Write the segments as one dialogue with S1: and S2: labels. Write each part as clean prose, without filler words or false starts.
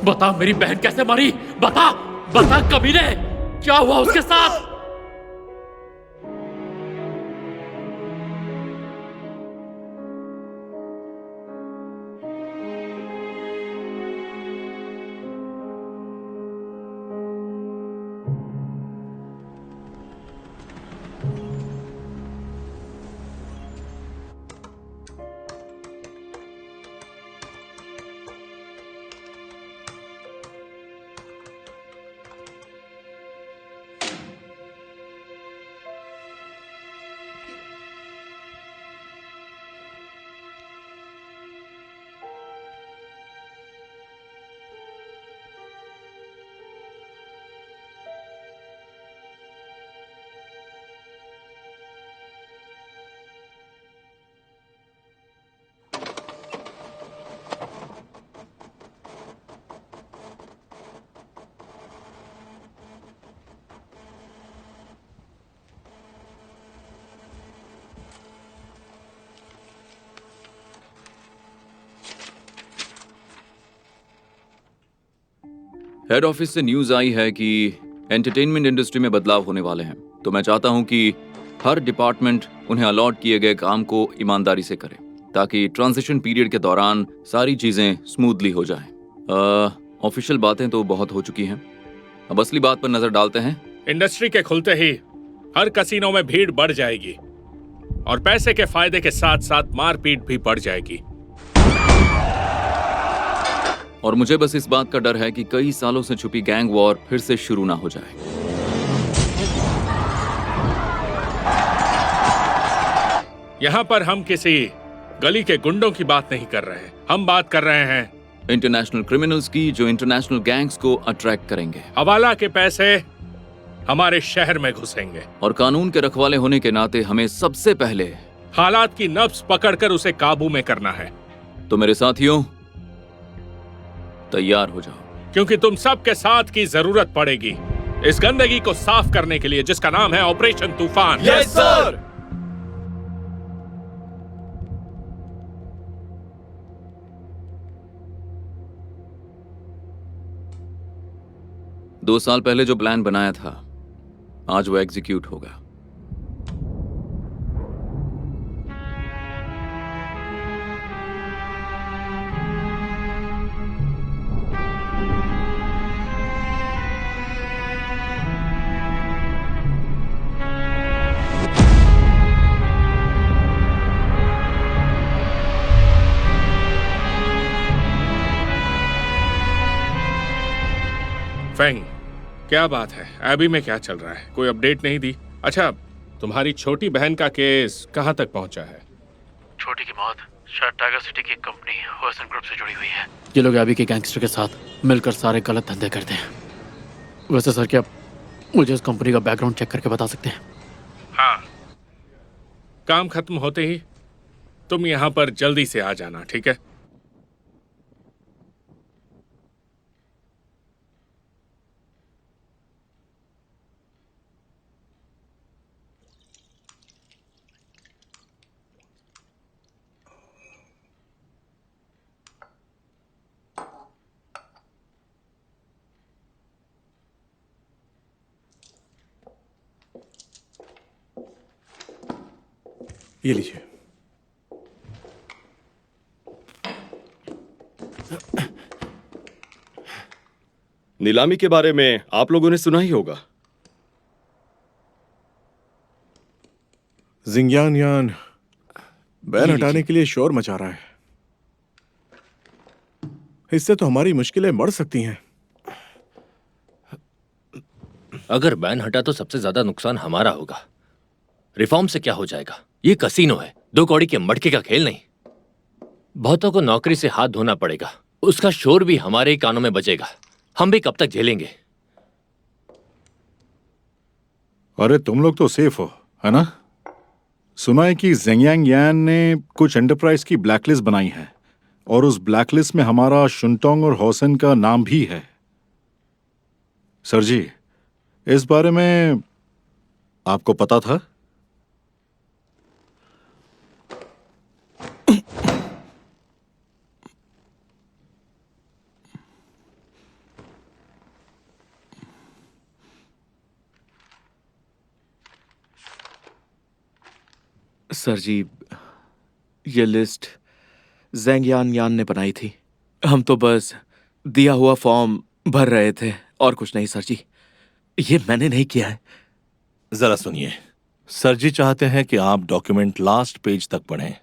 S1: बता मेरी बहन कैसे मरी, बता बता कमीने, क्या हुआ उसके साथ?
S2: हेड ऑफिस से न्यूज आई है कि एंटरटेनमेंट इंडस्ट्री में बदलाव होने वाले हैं, तो मैं चाहता हूं कि हर डिपार्टमेंट उन्हें अलॉट किए गए काम को ईमानदारी से करे, ताकि ट्रांजिशन पीरियड के दौरान सारी चीजें स्मूथली हो जाएं। ऑफिशियल बातें तो बहुत हो चुकी हैं, अब असली बात पर नजर डालते हैं।
S3: इंडस्ट्री के खुलते ही हर कसीनो में भीड़ बढ़ जाएगी और पैसे के फायदे के साथ साथ मारपीट भी बढ़ जाएगी।
S2: और मुझे बस इस बात का डर है कि कई सालों से छुपी गैंग वॉर फिर से शुरू ना हो जाए।
S3: यहाँ पर हम किसी गली के गुंडों की बात नहीं कर रहे, हम बात कर रहे हैं
S2: इंटरनेशनल क्रिमिनल्स की, जो इंटरनेशनल गैंग्स को अट्रैक्ट करेंगे।
S3: हवाला के पैसे हमारे शहर में घुसेंगे
S2: और कानून के रखवाले होने के नाते हमें सबसे पहले
S3: हालात की नब्ज पकड़कर उसे काबू में करना है।
S2: तो मेरे साथियों, तैयार हो जाओ,
S3: क्योंकि तुम सबके साथ की जरूरत पड़ेगी इस गंदगी को साफ करने के लिए, जिसका नाम है ऑपरेशन तूफान।
S4: Yes sir.
S2: दो साल पहले जो प्लान बनाया था, आज वो एग्जीक्यूट होगा।
S3: फेंग, क्या बात है? एबी में क्या चल रहा है? कोई अपडेट नहीं दी? अच्छा, तुम्हारी छोटी बहन का केस कहाँ तक पहुँचा है?
S1: छोटी की मौत शायद टाइगर सिटी की एक कंपनी होसन ग्रुप से जुड़ी हुई है।
S5: ये लोग एबी के गैंगस्टर के साथ मिलकर सारे गलत धंधे करते हैं। वैसे सर, क्या मुझे इस कंपनी का बैकग्राउंड चेक करके बता सकते हैं?
S3: हाँ, काम खत्म होते ही तुम यहाँ पर जल्दी से आ जाना, ठीक है?
S4: ये लीजिए। नीलामी के बारे में आप लोगों ने सुना ही होगा। जिंगयान यान बैन हटाने के लिए शोर मचा रहा है। इससे तो हमारी मुश्किलें बढ़ सकती हैं।
S6: अगर बैन हटा तो सबसे ज्यादा नुकसान हमारा होगा। रिफॉर्म से क्या हो जाएगा? ये कसीनो है, दो कौड़ी के मटके का खेल नहीं। बहुतों को नौकरी से हाथ धोना पड़ेगा, उसका शोर भी हमारे ही कानों में बजेगा। हम भी कब तक झेलेंगे?
S7: अरे तुम लोग तो सेफ हो, है ना? सुना है कि ज़ेंगयांग यान ने कुछ एंटरप्राइज की ब्लैकलिस्ट बनाई है और उस ब्लैकलिस्ट में हमारा शुनटोंग और होसन का नाम भी है। सर जी, इस बारे में आपको पता था?
S4: सर जी, ये लिस्ट ज़ेंग यान ने बनाई थी। हम तो बस दिया हुआ फॉर्म भर रहे थे और कुछ नहीं सर जी। ये मैंने नहीं किया है।
S8: जरा सुनिए, सर जी चाहते हैं कि आप डॉक्यूमेंट लास्ट पेज तक पढ़ें।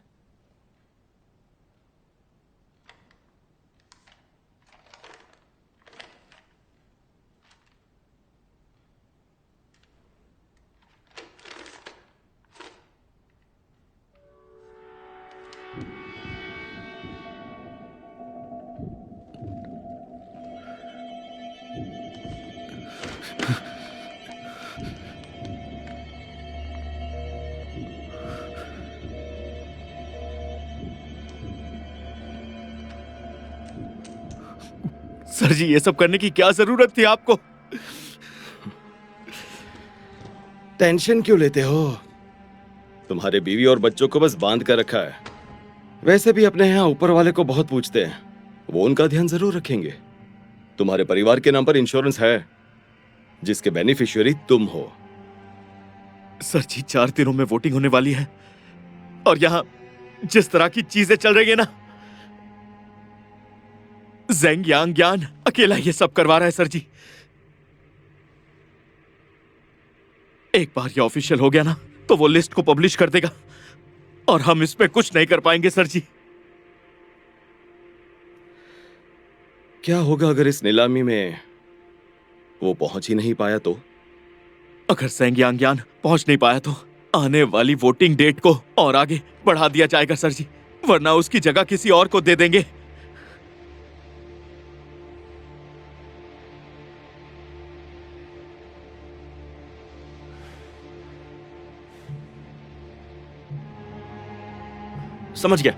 S4: सर जी, ये सब करने की क्या जरूरत थी आपको?
S9: टेंशन क्यों लेते हो? तुम्हारे बीवी और बच्चों को बस बांध कर रखा है। वैसे भी अपने यहाँ ऊपर वाले को बहुत पूछते हैं, वो उनका ध्यान जरूर रखेंगे। तुम्हारे परिवार के नाम पर इंश्योरेंस है जिसके बेनिफिशियरी तुम हो।
S4: सर जी, 4 दिनों में वोटिंग होने वाली है और यहाँ जिस तरह की चीजें चल रही है ना, ज़ेंग यान अकेला ये सब करवा रहा है सर जी। एक बार ये ऑफिशियल हो गया ना तो वो लिस्ट को पब्लिश कर देगा और हम इस पे कुछ नहीं कर पाएंगे सर जी।
S9: क्या होगा अगर इस नीलामी में वो पहुंच ही नहीं पाया तो?
S4: अगर ज़ेंग यान पहुंच नहीं पाया तो आने वाली वोटिंग डेट को और आगे बढ़ा दिया जाएगा सर जी, वरना उसकी जगह किसी और को दे देंगे। समझ गया।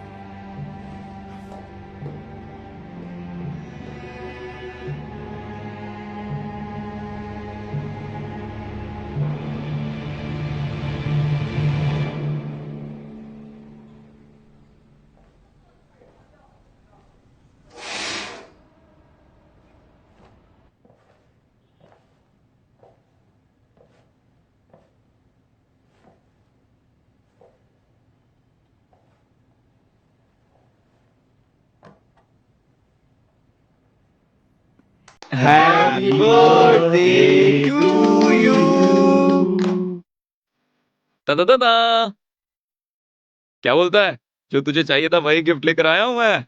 S2: दादा, क्या बोलता है? जो तुझे चाहिए था वही गिफ्ट लेकर आया हूं मैं।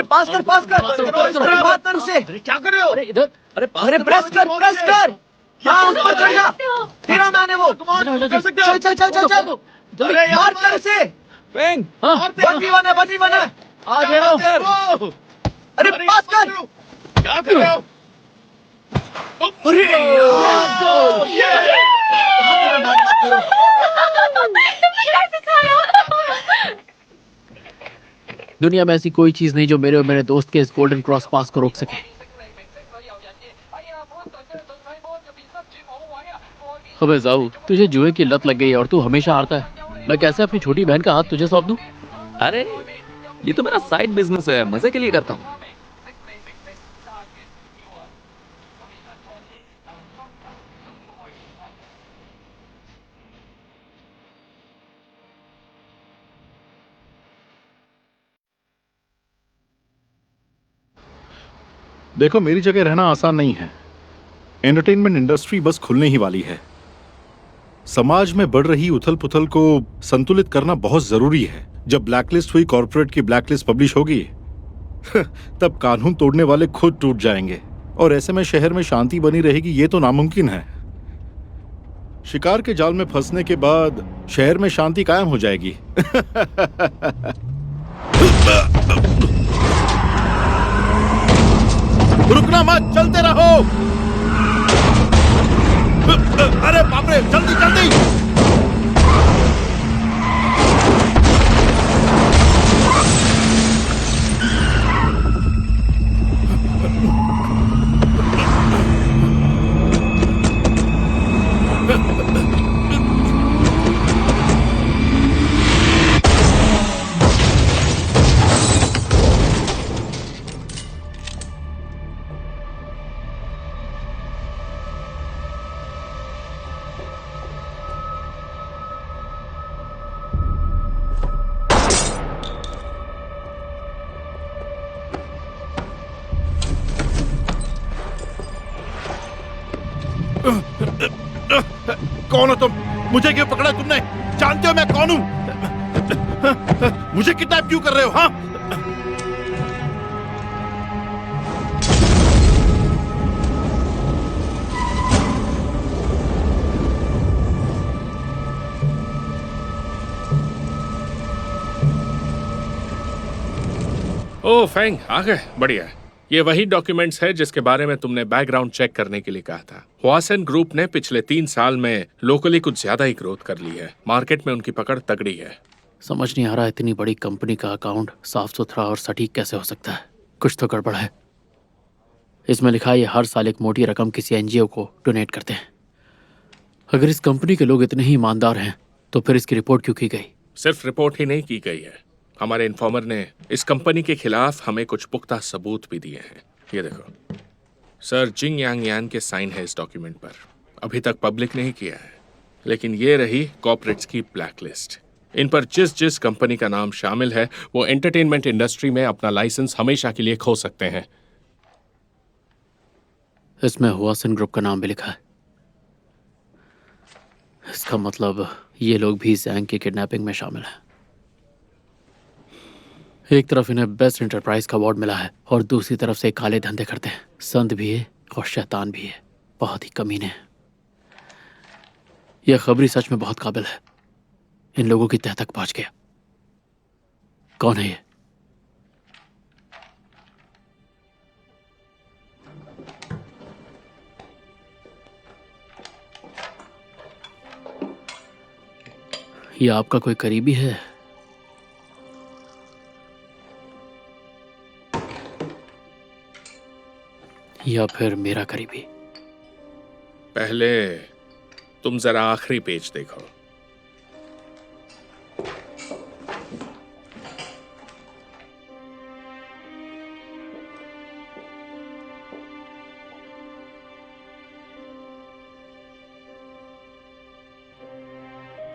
S10: पास कर बात से। क्या कर रहे हो? अरे इधर, अरे प्रेस कर। हाँ, ऊपर चढ़ जा। तेरा मैंने वो। चल। अरे मार कर इसे। बनी बना। आ गया। अरे पास कर। क्या कर रहे हो?
S5: दुनिया में ऐसी कोई चीज नहीं जो मेरे और मेरे दोस्त के इस गोल्डन क्रॉस पास को रोक सके। अबे जाऊ, तुझे जुए की लत लग गई है और तू हमेशा हारता है। मैं कैसे अपनी छोटी बहन का हाथ तुझे सौंप दूं?
S2: अरे ये तो मेरा साइड बिजनेस है, मजे के लिए करता हूँ।
S7: देखो, मेरी जगह रहना आसान नहीं है। एंटरटेनमेंट इंडस्ट्री बस खुलने ही वाली है। समाज में बढ़ रही उथल पुथल को संतुलित करना बहुत जरूरी है। जब ब्लैकलिस्ट हुई कॉर्पोरेट की ब्लैकलिस्ट पब्लिश होगी तब कानून तोड़ने वाले खुद टूट जाएंगे और ऐसे में शहर में शांति बनी रहेगी, ये तो नामुमकिन है। शिकार के जाल में फंसने के बाद शहर में शांति कायम हो जाएगी। रुकना मत, चलते रहो। अरे बाप रे, जल्दी।
S8: कौन हो तुम? मुझे क्यों पकड़ा तुमने? जानते हो मैं कौन हूं? मुझे किडनैप क्यों कर रहे हो? हाँ,
S3: ओ फैंग, आ गए, बढ़िया। ये वही डॉक्यूमेंट्स है जिसके बारे में तुमने बैकग्राउंड चेक करने के लिए कहा था। हुआसन ग्रुप ने पिछले 3 साल में लोकली कुछ ज्यादा ही ग्रोथ कर ली है। मार्केट में उनकी पकड़ तगड़ी है।
S5: समझ नहीं आ रहा इतनी बड़ी कंपनी का अकाउंट साफ सुथरा और सटीक कैसे हो सकता है। कुछ तो गड़बड़ है। इसमें लिखा है ये हर साल एक मोटी रकम किसी एनजीओ को डोनेट करते हैं। अगर इस कंपनी के लोग इतने ही ईमानदार हैं तो फिर इसकी रिपोर्ट क्यों की गई?
S3: सिर्फ रिपोर्ट ही नहीं की गई है, हमारे इन्फॉर्मर ने इस कंपनी के खिलाफ हमें कुछ पुख्ता सबूत भी दिए हैं। ये देखो, सर जिंग यांग यान के साइन है इस डॉक्यूमेंट पर। अभी तक पब्लिक नहीं किया है, लेकिन ये रही कॉर्पोरेट्स की ब्लैकलिस्ट। इन पर जिस जिस कंपनी का नाम शामिल है वो एंटरटेनमेंट इंडस्ट्री में अपना लाइसेंस हमेशा के लिए खो सकते हैं।
S5: इसमें हुआसन ग्रुप का नाम भी लिखा है। इसका मतलब ये लोग भी जैंग की किडनैपिंग में शामिल हैं। एक तरफ इन्हें बेस्ट एंटरप्राइज का अवार्ड मिला है और दूसरी तरफ से काले धंधे करते हैं। संत भी है और शैतान भी है। बहुत ही कमीने हैं। यह खबरी सच में बहुत काबिल है। इन लोगों की तह तक पहुंच गया। कौन है ये? ये आपका कोई करीबी है? या फिर मेरा करीबी?
S3: पहले तुम जरा आखिरी पेज देखो।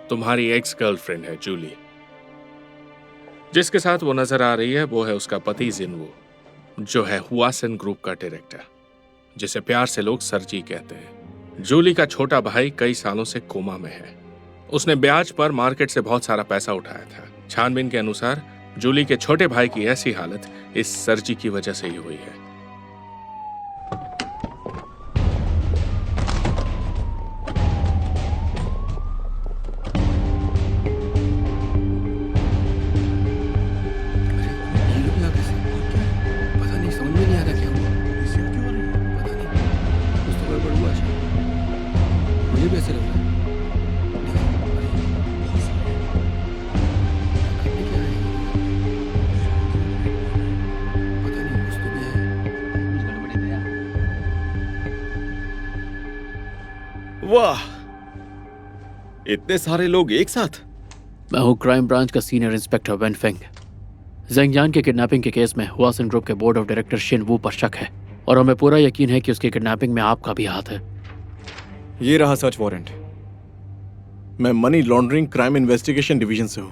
S3: तुम्हारी एक्स गर्लफ्रेंड है जूली। जिसके साथ वो नजर आ रही है वो है उसका पति जिनवू, जो है हुआसन ग्रुप का डायरेक्टर, जिसे प्यार से लोग सरजी कहते हैं। जूली का छोटा भाई कई सालों से कोमा में है। उसने ब्याज पर मार्केट से बहुत सारा पैसा उठाया था। छानबीन के अनुसार जूली के छोटे भाई की ऐसी हालत इस सरजी की वजह से ही हुई है।
S9: वाह, इतने सारे लोग एक साथ।
S5: मैं हूँ क्राइम ब्रांच का सीनियर इंस्पेक्टर वेन फेंग। ज़ेंगयान के किडनैपिंग के केस में हुआसन ग्रुप के बोर्ड ऑफ डायरेक्टर शिन वू पर शक है और हमें पूरा यकीन है कि उसकी किडनैपिंग में आपका भी हाथ है।
S4: ये रहा सर्च वारंट। मैं money laundering crime investigation division से हूं।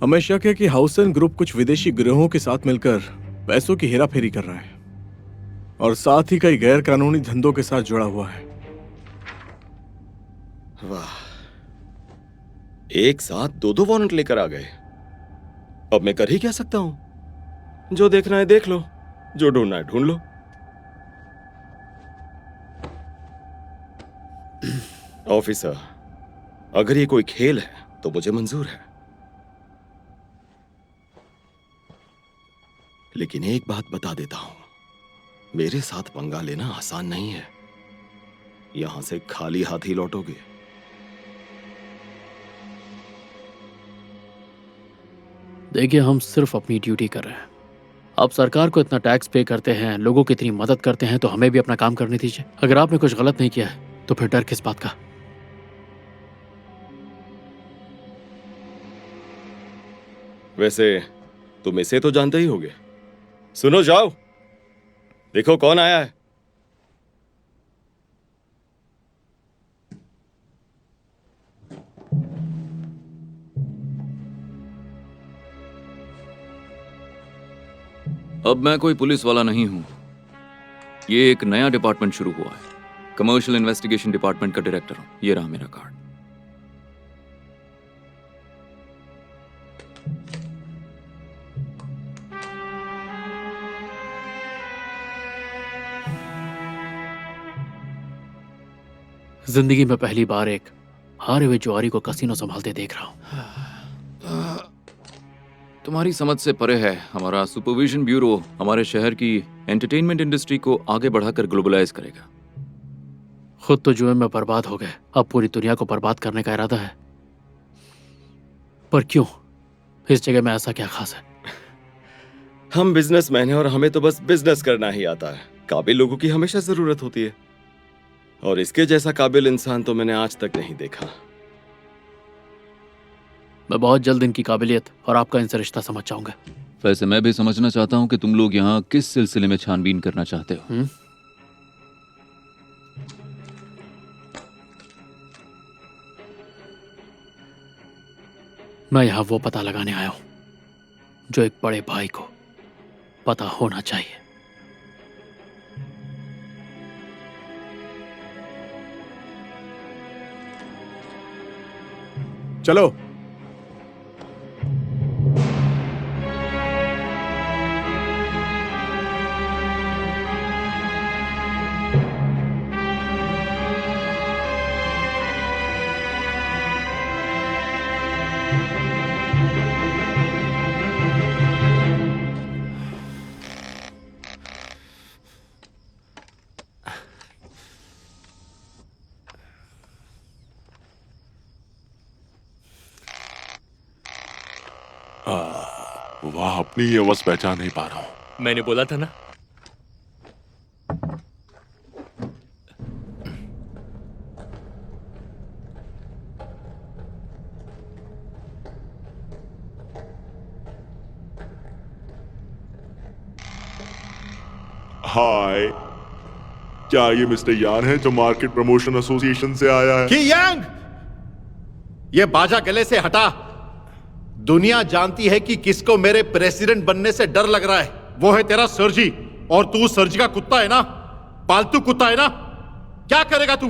S4: हमें शक है कि हाउसन ग्रुप कुछ विदेशी गिरोहों के साथ मिलकर पैसों की हेराफेरी कर रहा है और साथ ही कई गैर कानूनी धंधों के साथ जुड़ा हुआ है।
S9: वाह, एक साथ दो वारंट लेकर आ गए। अब मैं कर ही क्या सकता हूं? जो देखना है देख लो, जो ढूंढना है ढूंढ लो। ऑफिसर, अगर ये कोई खेल है तो मुझे मंजूर है, लेकिन एक बात बता देता हूं, मेरे साथ पंगा लेना आसान नहीं है। यहां से खाली हाथ ही लौटोगे।
S5: देखिए, हम सिर्फ अपनी ड्यूटी कर रहे हैं। आप सरकार को इतना टैक्स पे करते हैं, लोगों की इतनी मदद करते हैं, तो हमें भी अपना काम करने दीजिए। अगर आपने कुछ गलत नहीं किया है तो फिर डर किस बात का?
S9: वैसे तुम इसे तो जानते ही होगे। सुनो, जाओ देखो कौन आया है।
S2: अब मैं कोई पुलिस वाला नहीं हूं। ये एक नया डिपार्टमेंट शुरू हुआ है कमर्शियल इन्वेस्टिगेशन डिपार्टमेंट का डायरेक्टर हूं। ये रहा मेरा कार्ड।
S5: जिंदगी में पहली बार एक हारे हुए जुआरी को कसीनो संभालते देख रहा हूं।
S2: तुम्हारी समझ से परे है। हमारा सुपरविजन ब्यूरो हमारे शहर की एंटरटेनमेंट इंडस्ट्री को आगे बढ़ाकर ग्लोबलाइज करेगा।
S5: खुद तो जुए में बर्बाद हो गए, अब पूरी दुनिया को बर्बाद करने का इरादा है। पर क्यों? इस जगह में ऐसा क्या खास है?
S9: हम बिजनेसमैन हैं और हमें तो बस बिजनेस करना ही आता है। काबिल लोगों की हमेशा जरूरत होती है, और इसके जैसा काबिल इंसान तो मैंने आज तक नहीं देखा।
S5: मैं बहुत जल्द इनकी काबिलियत और आपका इनसे रिश्ता समझ जाऊंगा।
S2: वैसे मैं भी समझना चाहता हूं कि तुम लोग यहाँ किस सिलसिले में छानबीन करना चाहते हो।
S5: मैं यहाँ वो पता लगाने आया हूं जो एक बड़े भाई को पता होना चाहिए।
S8: चलो।
S11: वाह, अपनी ये आवाज पहचान नहीं पा रहा हूं।
S6: मैंने बोला था ना।
S11: हाय, क्या ये मिस्टर यान है जो मार्केट प्रमोशन एसोसिएशन से आया है?
S8: कि यांग, ये बाजा गले से हटा। दुनिया जानती है कि किसको मेरे प्रेसिडेंट बनने से डर लग रहा है। वो है तेरा सरजी, और तू सरजी का कुत्ता है ना, पालतू कुत्ता है ना। क्या करेगा तू?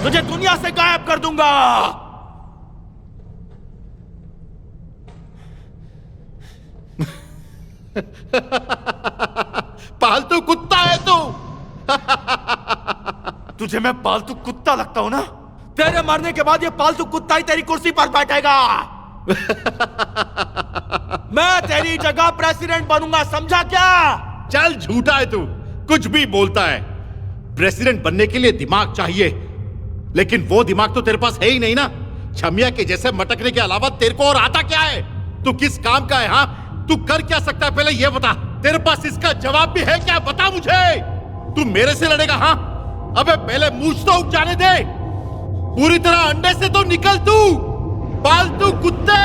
S8: तुझे दुनिया से गायब कर दूंगा। पालतू कुत्ता है तू। तुझे मैं पालतू कुत्ता लगता हूं ना? तेरे मरने के बाद ये पालतू कुत्ता ही तेरी कुर्सी पर बैठेगा। मैं तेरी जगह प्रेसिडेंट बनूंगा, समझा क्या? चल, झूठा है तू, कुछ भी बोलता है। प्रेसिडेंट बनने के लिए दिमाग चाहिए, लेकिन वो दिमाग तो तेरे पास है ही नहीं ना। छमिया के जैसे मटकने के अलावा तेरे को और आता क्या है? तू किस काम का है? हाँ, तू कर क्या सकता है पहले ये बता। तेरे पास इसका जवाब भी है क्या? बता मुझे। तू मेरे से लड़ेगा? हाँ, अबे पहले मूछ तो उग जाने दे। पूरी तरह अंडे से तो निकल तू, पालतू कुत्ते।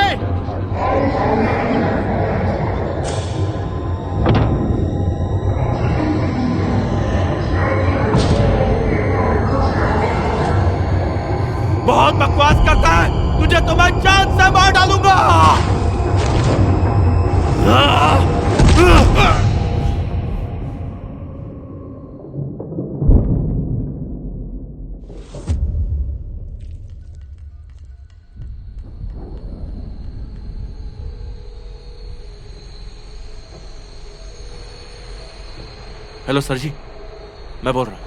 S8: बहुत बकवास करता है, तुझे तो मैं जान से मार डालूंगा।
S4: हेलो सर जी, मैं बोल रहा हूँ।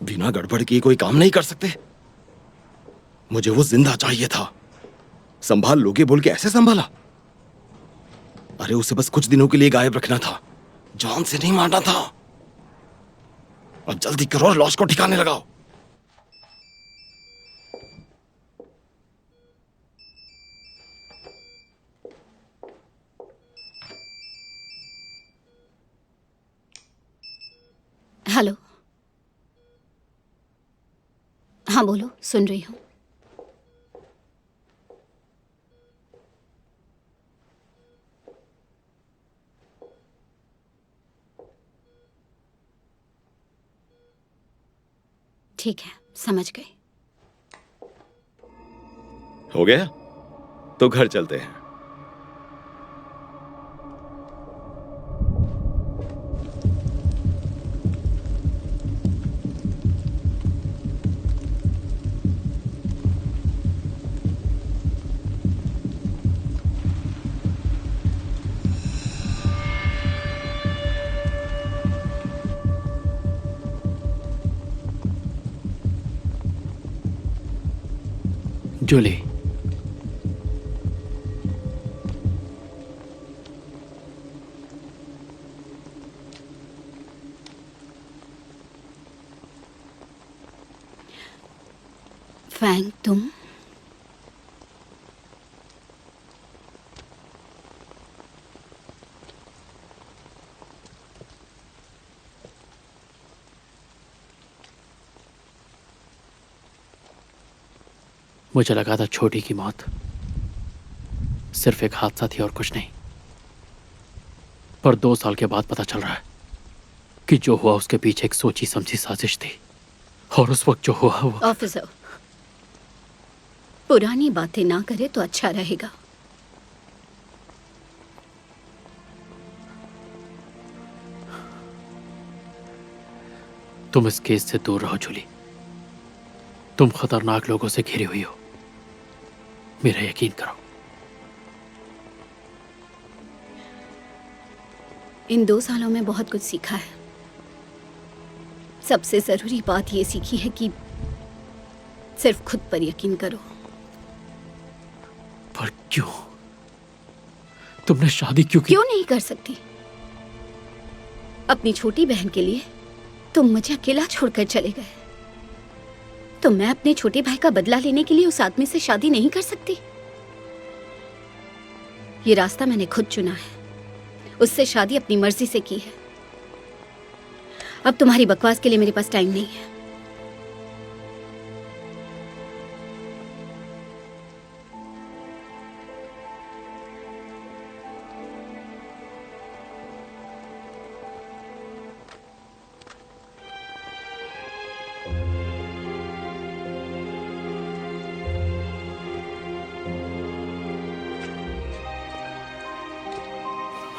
S9: बिना गड़बड़ किए कोई काम नहीं कर सकते। मुझे वो जिंदा चाहिए था। संभाल लोगे बोल के ऐसे संभाला? अरे उसे बस कुछ दिनों के लिए गायब रखना था, जान से नहीं मारना था। अब जल्दी करो और लॉस को ठिकाने लगाओ।
S12: हेलो। हाँ बोलो, सुन रही हूँ। ठीक है, समझ गई।
S9: हो गया? तो घर चलते हैं।
S5: जूली,
S12: फैंग, तुम
S5: मुझे लगा था छोटी की मौत सिर्फ एक हादसा थी और कुछ नहीं, पर 2 साल के बाद पता चल रहा है कि जो हुआ उसके पीछे एक सोची समझी साजिश थी। और उस वक्त जो हुआ वो...
S12: ऑफिसर, पुरानी बातें ना करे तो अच्छा रहेगा।
S5: तुम इस केस से दूर रहो जूली। तुम खतरनाक लोगों से घिरी हुई हो, मेरा यकीन करो।
S12: इन 2 सालों में बहुत कुछ सीखा है। सबसे जरूरी बात ये सीखी है कि सिर्फ खुद पर यकीन करो।
S5: पर क्यों? तुमने शादी क्यों की?
S12: क्यों नहीं कर सकती? अपनी छोटी बहन के लिए तुम मुझे अकेला छोड़कर चले गए, तो मैं अपने छोटे भाई का बदला लेने के लिए उस आदमी से शादी नहीं कर सकती? ये रास्ता मैंने खुद चुना है, उससे शादी अपनी मर्जी से की है। अब तुम्हारी बकवास के लिए मेरे पास टाइम नहीं है।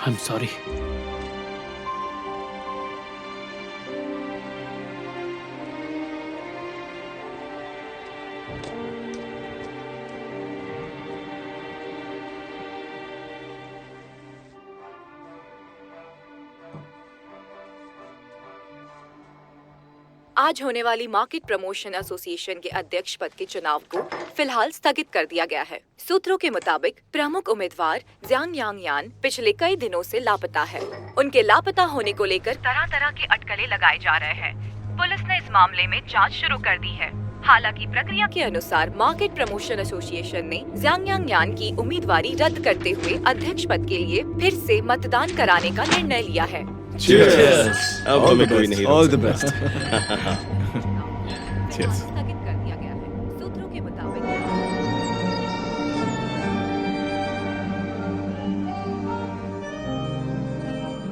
S5: I'm sorry.
S13: आज होने वाली मार्केट प्रमोशन एसोसिएशन के अध्यक्ष पद के चुनाव को फिलहाल स्थगित कर दिया गया है। सूत्रों के मुताबिक प्रमुख उम्मीदवार ज़्यांग यांगयान पिछले कई दिनों से लापता है। उनके लापता होने को लेकर तरह तरह के अटकलें लगाए जा रहे हैं। पुलिस ने इस मामले में जांच शुरू कर दी है। हालांकि प्रक्रिया के अनुसार मार्केट प्रमोशन एसोसिएशन ने ज़्यांग यांगयान की उम्मीदवारी रद्द करते हुए अध्यक्ष पद के लिए फिर से मतदान कराने का निर्णय लिया है।
S9: अब हमें कोई नहीं रोक
S10: ऑल द
S9: सकता।
S10: बेस्ट।
S13: स्थगित कर दिया गया है। सूत्रों के मुताबिक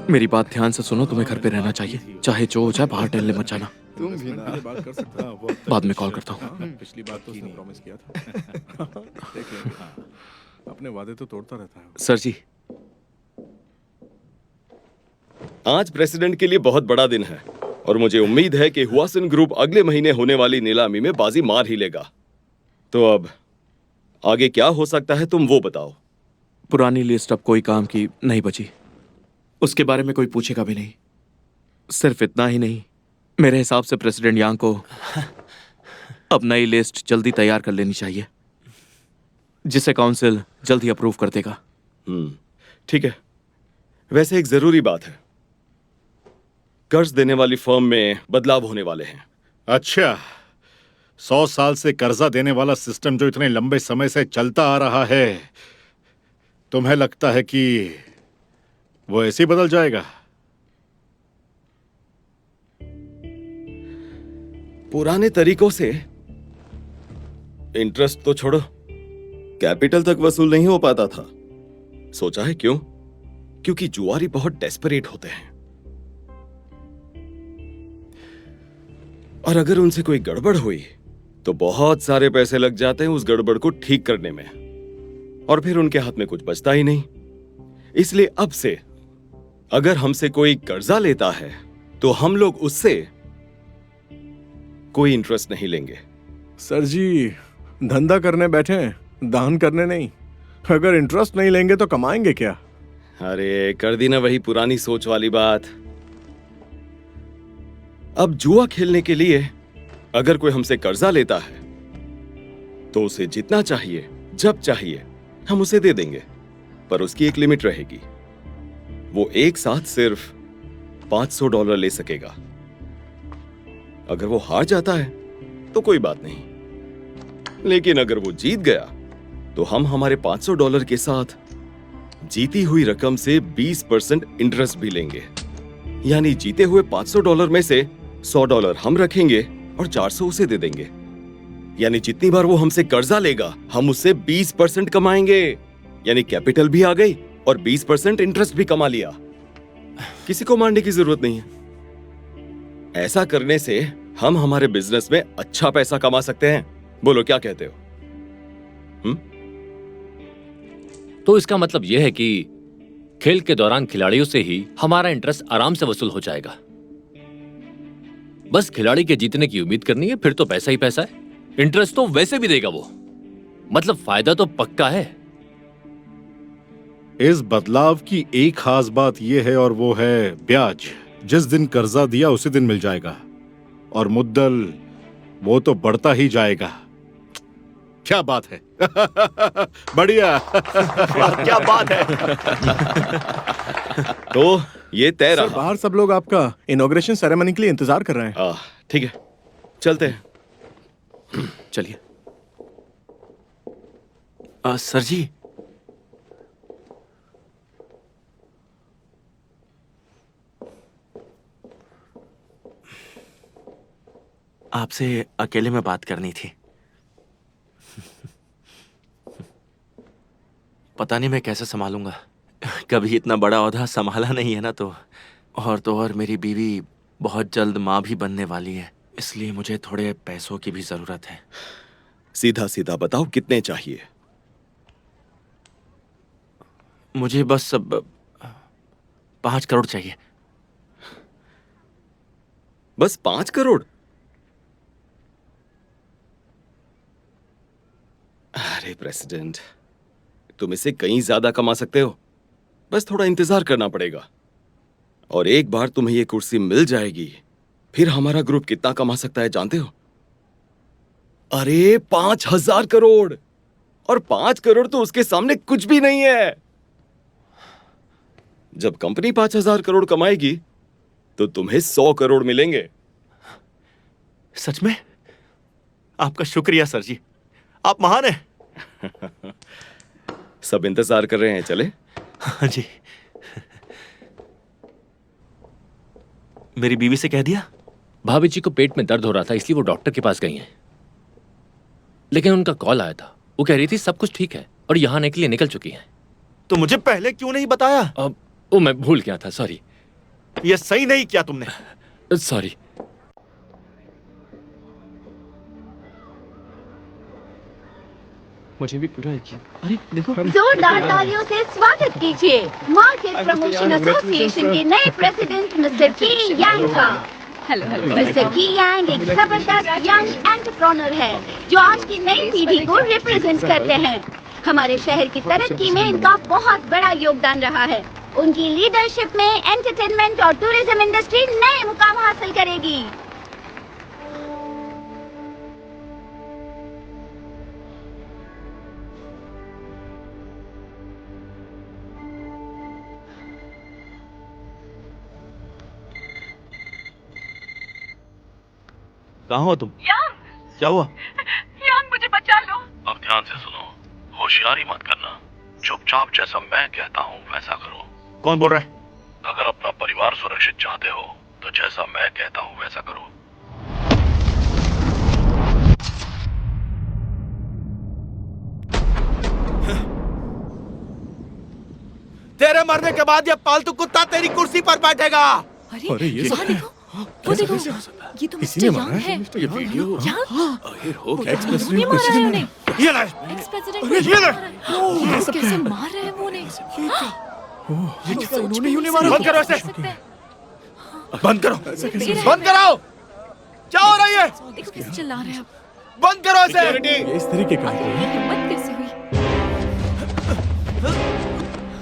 S4: मेरी बात ध्यान से सुनो, तुम्हें घर पे रहना चाहिए, चाहे जो हो जाए, बाहर टहलने मत जाना।
S7: तुम भी ना बात कर सकते हो।
S4: बाद में कॉल करता हूँ।
S7: पिछली बात तो उसने प्रॉमिस किया था। देख लेंगे। हाँ, अपने वादे तो तोड़ता रहता है।
S4: सर जी,
S9: आज प्रेसिडेंट के लिए बहुत बड़ा दिन है और मुझे उम्मीद है कि हुआसन ग्रुप अगले महीने होने वाली नीलामी में बाजी मार ही लेगा। तो अब आगे क्या हो सकता है, तुम वो बताओ।
S4: पुरानी लिस्ट अब कोई काम की नहीं बची, उसके बारे में कोई पूछेगा भी नहीं। सिर्फ इतना ही नहीं, मेरे हिसाब से प्रेसिडेंट यांग को अब नई लिस्ट जल्दी तैयार कर लेनी चाहिए, जिसे काउंसिल जल्दी अप्रूव कर देगा।
S9: ठीक है। वैसे एक जरूरी बात है, कर्ज देने वाली फर्म में बदलाव होने वाले हैं।
S7: अच्छा, 100 साल से कर्जा देने वाला सिस्टम जो इतने लंबे समय से चलता आ रहा है, तुम्हें लगता है कि वो ऐसे ही बदल जाएगा?
S9: पुराने तरीकों से इंटरेस्ट तो छोड़ो, कैपिटल तक वसूल नहीं हो पाता था। सोचा है क्यों? क्योंकि जुआरी बहुत डेस्परेट होते हैं और अगर उनसे कोई गड़बड़ हुई तो बहुत सारे पैसे लग जाते हैं उस गड़बड़ को ठीक करने में, और फिर उनके हाथ में कुछ बचता ही नहीं। इसलिए अब से अगर हमसे कोई कर्जा लेता है तो हम लोग उससे कोई इंटरेस्ट नहीं लेंगे।
S14: सर जी, धंधा करने बैठे हैं, दान करने नहीं। अगर इंटरेस्ट नहीं लेंगे तो कमाएंगे क्या?
S9: अरे कर दी ना वही पुरानी सोच वाली बात। अब जुआ खेलने के लिए अगर कोई हमसे कर्जा लेता है तो उसे जितना चाहिए जब चाहिए हम उसे दे देंगे, पर उसकी एक लिमिट रहेगी। वो एक साथ सिर्फ $500 ले सकेगा। अगर वो हार जाता है तो कोई बात नहीं, लेकिन अगर वो जीत गया तो हम हमारे $500 के साथ जीती हुई रकम से 20% इंटरेस्ट भी लेंगे। यानी जीते हुए $500 में से $100 हम रखेंगे और 400 उसे दे देंगे। यानी जितनी बार वो हमसे कर्जा लेगा हम उससे 20% कमाएंगे। यानी कैपिटल भी आ गई और 20% इंटरेस्ट भी कमा लिया। किसी को मारने की जरूरत नहीं है। ऐसा करने से हम हमारे बिजनेस में अच्छा पैसा कमा सकते हैं। बोलो क्या कहते हो?
S6: तो इसका मतलब यह है कि खेल के दौरान खिलाड़ियों से ही हमारा इंटरेस्ट आराम से वसूल हो जाएगा। बस खिलाड़ी के जीतने की उम्मीद करनी है, फिर तो पैसा ही पैसा है। इंटरेस्ट तो वैसे भी देगा वो, मतलब फायदा तो पक्का है।
S7: इस बदलाव की एक खास बात यह है और वो है ब्याज। जिस दिन कर्जा दिया उसी दिन मिल जाएगा, और मुद्दल वो तो बढ़ता ही जाएगा। क्या बात है? बढ़िया।
S9: क्या बात है? तो ये तय
S14: सर,
S9: रहा।
S14: बाहर सब लोग आपका इनॉग्रेशन सेरेमनी के लिए इंतजार कर रहे हैं।
S9: ठीक है, चलते हैं।
S4: चलिए। सर जी, आपसे अकेले में बात करनी थी। पता नहीं मैं कैसे संभालूंगा, कभी इतना बड़ा ओहदा संभाला नहीं है ना। तो और मेरी बीवी बहुत जल्द माँ भी बनने वाली है, इसलिए मुझे थोड़े पैसों की भी जरूरत है।
S9: सीधा सीधा बताओ कितने चाहिए?
S4: मुझे बस 5 करोड़ चाहिए।
S9: बस 5 करोड़? अरे प्रेसिडेंट, तुम इससे कहीं ज्यादा कमा सकते हो। बस थोड़ा इंतजार करना पड़ेगा, और एक बार तुम्हें ये कुर्सी मिल जाएगी फिर हमारा ग्रुप कितना कमा सकता है जानते हो? अरे 5000 करोड़! और 5 करोड़ तो उसके सामने कुछ भी नहीं है। जब कंपनी 5000 करोड़ कमाएगी तो तुम्हें 100 करोड़ मिलेंगे।
S4: सच में? आपका शुक्रिया सर जी, आप महान हैं।
S9: सब इंतजार कर रहे हैं, चले?
S4: हाँ जी। मेरी बीवी से कह दिया?
S6: भाभी जी को पेट में दर्द हो रहा था, इसलिए वो डॉक्टर के पास गई हैं। लेकिन उनका कॉल आया था, वो कह रही थी सब कुछ ठीक है और यहाँ आने के लिए निकल चुकी हैं।
S4: तो मुझे पहले क्यों नहीं बताया?
S6: वो मैं भूल गया था, सॉरी।
S4: ये सही नहीं किया तुमने।
S6: सॉरी।
S5: मुझे भी पूरा यकीन। अरे देखो,
S12: जोरदार तालियों से स्वागत कीजिए मार्केट प्रमोशन एसोसिएशन के नए प्रेसिडेंट मिस्टर की यांग का। मिस्टर की यांग एक जबरदस्त यंग एंटरप्रेन्योर है जो आज की नई पीढ़ी को रिप्रेजेंट करते हैं। हमारे शहर की तरक्की में इनका बहुत बड़ा योगदान रहा है। उनकी लीडरशिप में एंटरटेनमेंट और टूरिज्म इंडस्ट्री नए मुकाम हासिल करेगी।
S4: कहाँ हो तुम? क्या हुआ?
S10: यांग, मुझे बचा लो।
S15: अब ध्यान से सुनो, होशियारी मत करना, चुपचाप जैसा मैं कहता हूँ वैसा करो।
S4: कौन बोल रहा है?
S15: अगर अपना परिवार सुरक्षित चाहते हो तो जैसा मैं कहता हूँ वैसा करो।
S8: तेरे मरने के बाद ये पालतू कुत्ता तेरी कुर्सी पर बैठेगा।
S12: अरे ये देखो, वो देखो,
S13: ये तो
S14: किसी ने
S13: मिस्टर
S14: मारा
S13: यांग
S14: है?
S13: है।
S14: ये वीडियो
S13: उन्होंने मारा है उन्हें।
S14: ये ला
S13: एक्स प्रेसिडेंट
S14: अरे ये ला
S13: को कैसे मार रहे हैं वो उन्हें?
S14: ये कैसे
S10: उन्होंने ही उन्हें मारा।
S14: बंद करो इसे बंद करो
S10: बंद कराओ। क्या हो रहा है ये?
S13: देखो कैसे चिल्ला रहे हैं अब।
S10: बंद करो इसे।
S14: ये इस तरीके का
S13: ये हिम्मत कैसे हुई?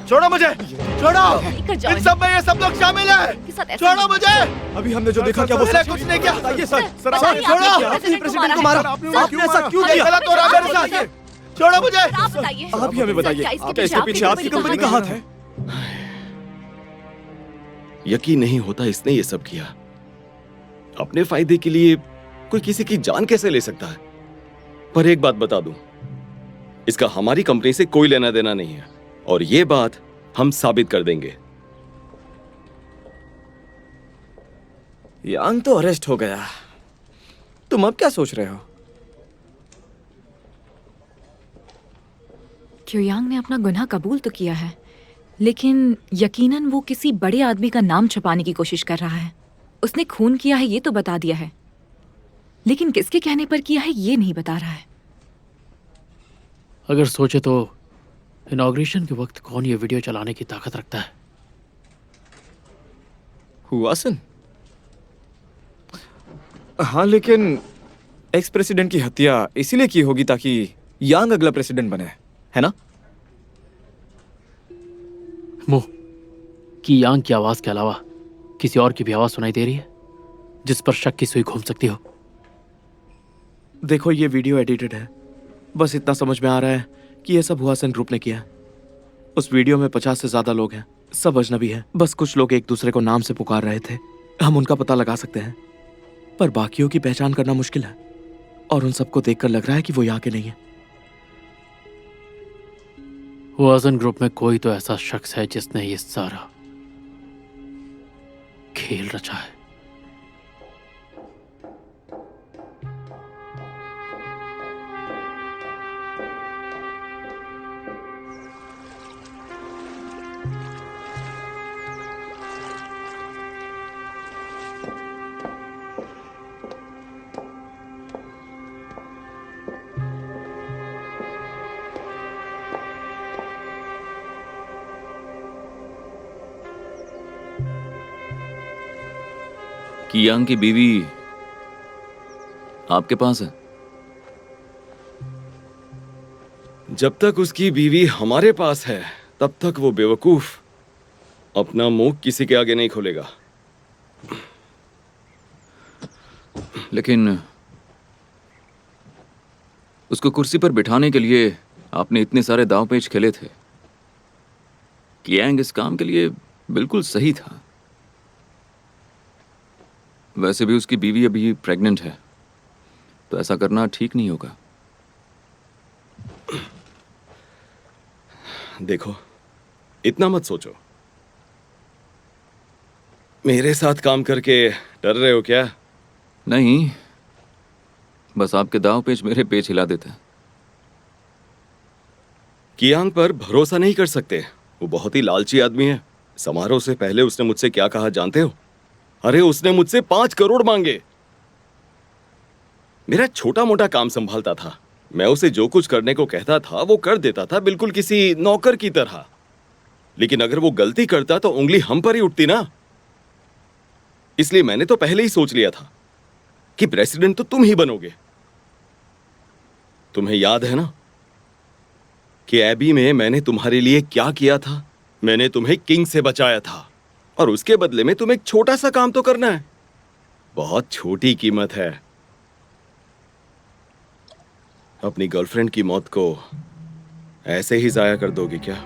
S10: छोड़ो मुझे, छोड़ो।
S13: लेकर जाओ
S10: इन सब में ये सब लोग शामिल
S13: के साथ
S10: हैं।
S13: ऐसा
S10: छोड़ो
S13: नहीं
S10: मुझे।
S14: अभी हमने जो देखा क्या वो
S10: मैंने
S14: सच
S10: कुछ नहीं किया।
S14: बताइए सर सर
S13: बताइए,
S10: छोड़ो।
S13: आपने प्रेसिडेंट को मारा है।
S10: आपने ऐसा क्यों किया? गलत हो रहा है मेरे साथ। छोड़ो मुझे।
S13: आप बताइए।
S14: आप ही हमें बताइए
S13: क्या इसके
S14: क्या इसके पीछे आपकी कंपनी का हाथ है?
S9: यकीन नहीं होता इसने ये सब किया। अपने फायदे के लिए कोई किसी की जान कैसे ले सकता है? पर एक बात बता दूं, इसका हमारी कंपनी से कोई लेना देना नहीं है और ये बात हम साबित कर देंगे।
S4: यांग तो अरेस्ट हो गया, तुम अब क्या सोच रहे हो?
S13: क्योयांग ने अपना गुनाह कबूल तो किया है, लेकिन यकीनन वो किसी बड़े आदमी का नाम छुपाने की कोशिश कर रहा है। उसने खून किया है ये तो बता दिया है, लेकिन किसके कहने पर किया है ये नहीं बता रहा है।
S5: अगर सोचे तो इनॉग्रेशन के वक्त कौन ये वीडियो चलाने की ताकत रखता है?
S4: हुआसन? हाँ, लेकिन एक्स प्रेसिडेंट की हत्या इसीलिए की होगी ताकि यांग अगला प्रेसिडेंट बने, है ना?
S5: मुंह कि यांग की आवाज के अलावा किसी और की भी आवाज सुनाई दे रही है जिस पर शक की सुई घूम सकती हो?
S4: देखो, ये वीडियो एडिटेड है, बस इतना समझ में आ रहा है कि ये सब हुआसन ग्रुप ने किया है। उस वीडियो में 50 से ज्यादा लोग हैं, सब अजनबी हैं। बस कुछ लोग एक दूसरे को नाम से पुकार रहे थे, हम उनका पता लगा सकते हैं, पर बाकियों की पहचान करना मुश्किल है और उन सबको देखकर लग रहा है कि वो यहाँ के नहीं है।
S5: हुआसन ग्रुप में कोई तो ऐसा शख्स है जिसने ये सारा खेल रचा है।
S2: कियांग की बीवी आपके पास है?
S9: जब तक उसकी बीवी हमारे पास है तब तक वो बेवकूफ अपना मुंह किसी के आगे नहीं खोलेगा।
S2: लेकिन उसको कुर्सी पर बिठाने के लिए आपने इतने सारे दांव पेच खेले थे। कियांग इस काम के लिए बिल्कुल सही था। वैसे भी उसकी बीवी अभी प्रेग्नेंट है, तो ऐसा करना ठीक नहीं होगा।
S9: देखो, इतना मत सोचो। मेरे साथ काम करके डर रहे हो क्या?
S2: नहीं, बस आपके दांव पेच मेरे पेच हिला देते हैं।
S9: कियांग पर भरोसा नहीं कर सकते, वो बहुत ही लालची आदमी है। समारोह से पहले उसने मुझसे क्या कहा जानते हो? अरे उसने मुझसे 5 करोड़ मांगे। मेरा छोटा मोटा काम संभालता था, मैं उसे जो कुछ करने को कहता था वो कर देता था, बिल्कुल किसी नौकर की तरह। लेकिन अगर वो गलती करता तो उंगली हम पर ही उठती ना। इसलिए मैंने तो पहले ही सोच लिया था कि प्रेसिडेंट तो तुम ही बनोगे। तुम्हें याद है ना कि एबी में मैंने तुम्हारे लिए क्या किया था? मैंने तुम्हें किंग से बचाया था और उसके बदले में तुम्हें एक छोटा सा काम तो करना है। बहुत छोटी कीमत है। अपनी गर्लफ्रेंड की मौत को ऐसे ही जाया कर दोगे क्या?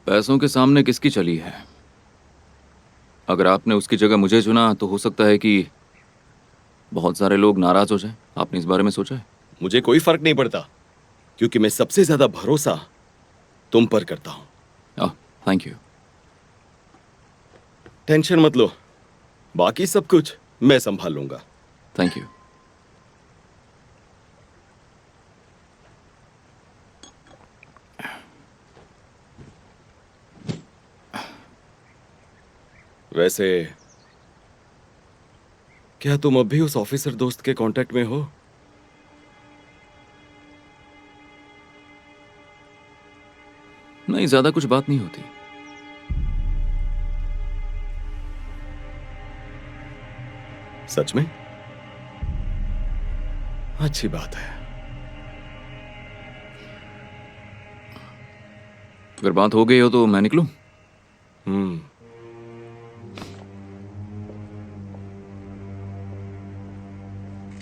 S2: पैसों के सामने किसकी चली है? अगर आपने उसकी जगह मुझे चुना तो हो सकता है कि बहुत सारे लोग नाराज हो जाएं। आपने इस बारे में सोचा है?
S9: मुझे कोई फर्क नहीं पड़ता, क्योंकि मैं सबसे ज्यादा भरोसा तुम पर करता हूं।
S2: Thank you.
S9: टेंशन मत लो, बाकी सब कुछ मैं संभाल लूंगा।
S2: Thank you.
S9: वैसे क्या तुम अब भी उस ऑफिसर दोस्त के कांटेक्ट में हो?
S2: नहीं, ज्यादा कुछ बात नहीं होती।
S9: सच में? अच्छी बात है।
S2: अगर बात हो गई हो तो मैं निकलूं?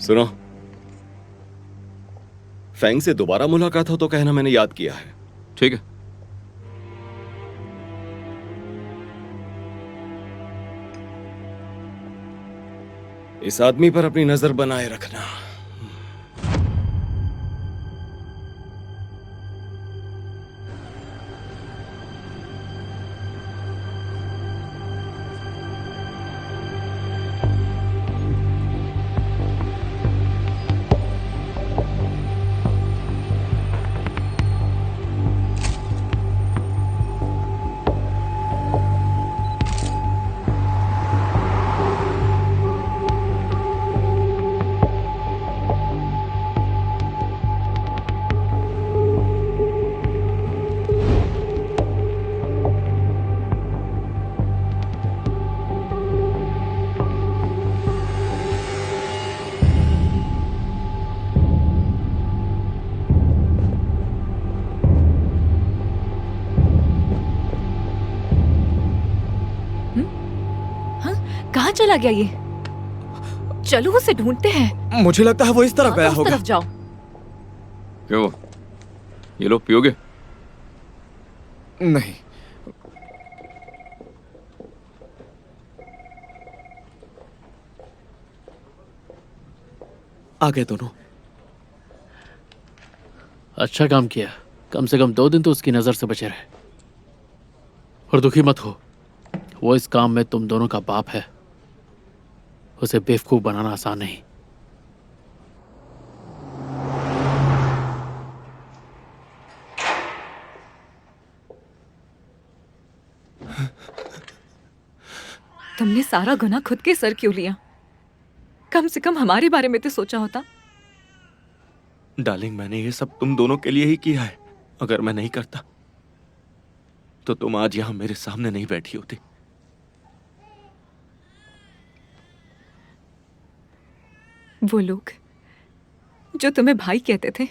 S9: सुनो, फैंग से दोबारा मुलाकात हो तो कहना मैंने याद किया है।
S2: ठीक है।
S9: इस आदमी पर अपनी नजर बनाए रखना।
S13: कहाँ चला गया ये? चलो उसे ढूंढते हैं।
S14: मुझे लगता है वो इस तरफ गया
S13: उस
S14: होगा।
S13: तरफ जाओ।
S2: क्यों? ये लो, पियोगे?
S14: नहीं।
S4: आ गए दोनों।
S5: अच्छा काम किया, कम से कम 2 दिन तो उसकी नजर से बचे रहे। और दुखी मत हो, वो इस काम में तुम दोनों का बाप है। उसे बेवकूफ बनाना आसान नहीं।
S13: तुमने सारा गुनाह खुद के सर क्यों लिया? कम से कम हमारे बारे में तो सोचा होता।
S4: डार्लिंग, मैंने ये सब तुम दोनों के लिए ही किया है। अगर मैं नहीं करता तो तुम आज यहां मेरे सामने नहीं बैठी होती।
S13: वो लोग जो तुम्हें भाई कहते थे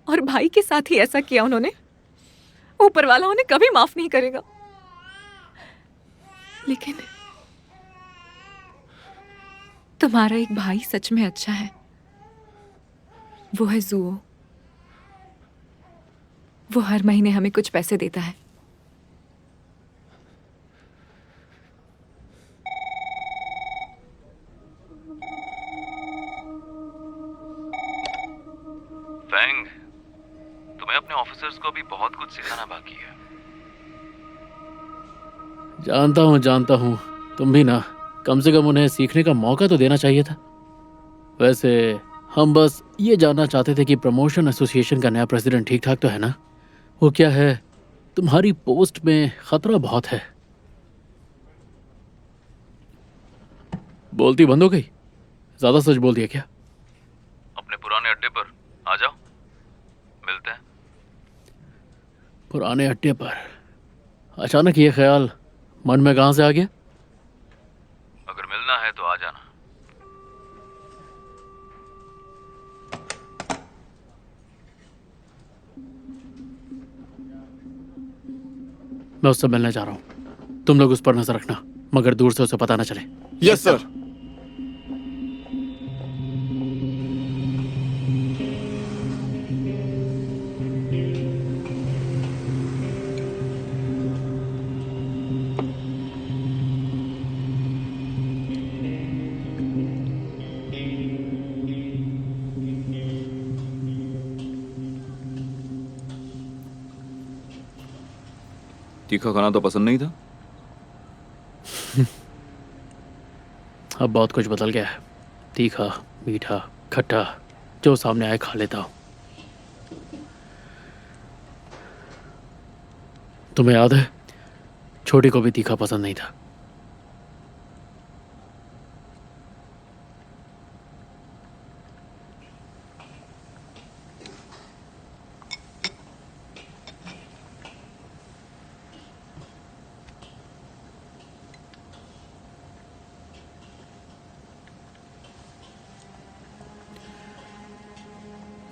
S13: और भाई के साथ ही ऐसा किया उन्होंने, ऊपर वाला उन्हें कभी माफ नहीं करेगा। लेकिन तुम्हारा एक भाई सच में अच्छा है। वो है जुओ। वो हर महीने हमें कुछ पैसे देता है।
S2: फैंग, तुम्हें अपने ऑफिसर्स को भी बहुत कुछ सिखाना बाकी है।
S5: जानता हूँ। तुम भी ना, कम से कम उन्हें सीखने का मौका तो देना चाहिए था। वैसे हम बस ये जानना चाहते थे कि प्रमोशन एसोसिएशन का नया प्रेसिडेंट ठीक ठाक तो है ना? वो क्या है, तुम्हारी पोस्ट में खतरा बहुत है। बोलती बंद हो गई? ज्यादा सच बोल दिया क्या?
S2: अपने पुराने अड्डे पर आ जाओ, मिलते हैं।
S5: पुराने अड्डे पर? अचानक ये ख्याल मन में कहां से आ गया?
S2: अगर मिलना है तो आ जाना।
S5: मैं उससे मिलने जा रहा हूं। तुम लोग उस पर नजर रखना, मगर दूर से उसे पता ना चले।
S14: Yes sir.
S2: तीखा खाना तो पसंद नहीं था?
S5: अब बहुत कुछ बदल गया है। तीखा, मीठा, खट्टा, जो सामने आए खा लेता हूँ। तुम्हें याद है, छोटी को भी तीखा पसंद नहीं था।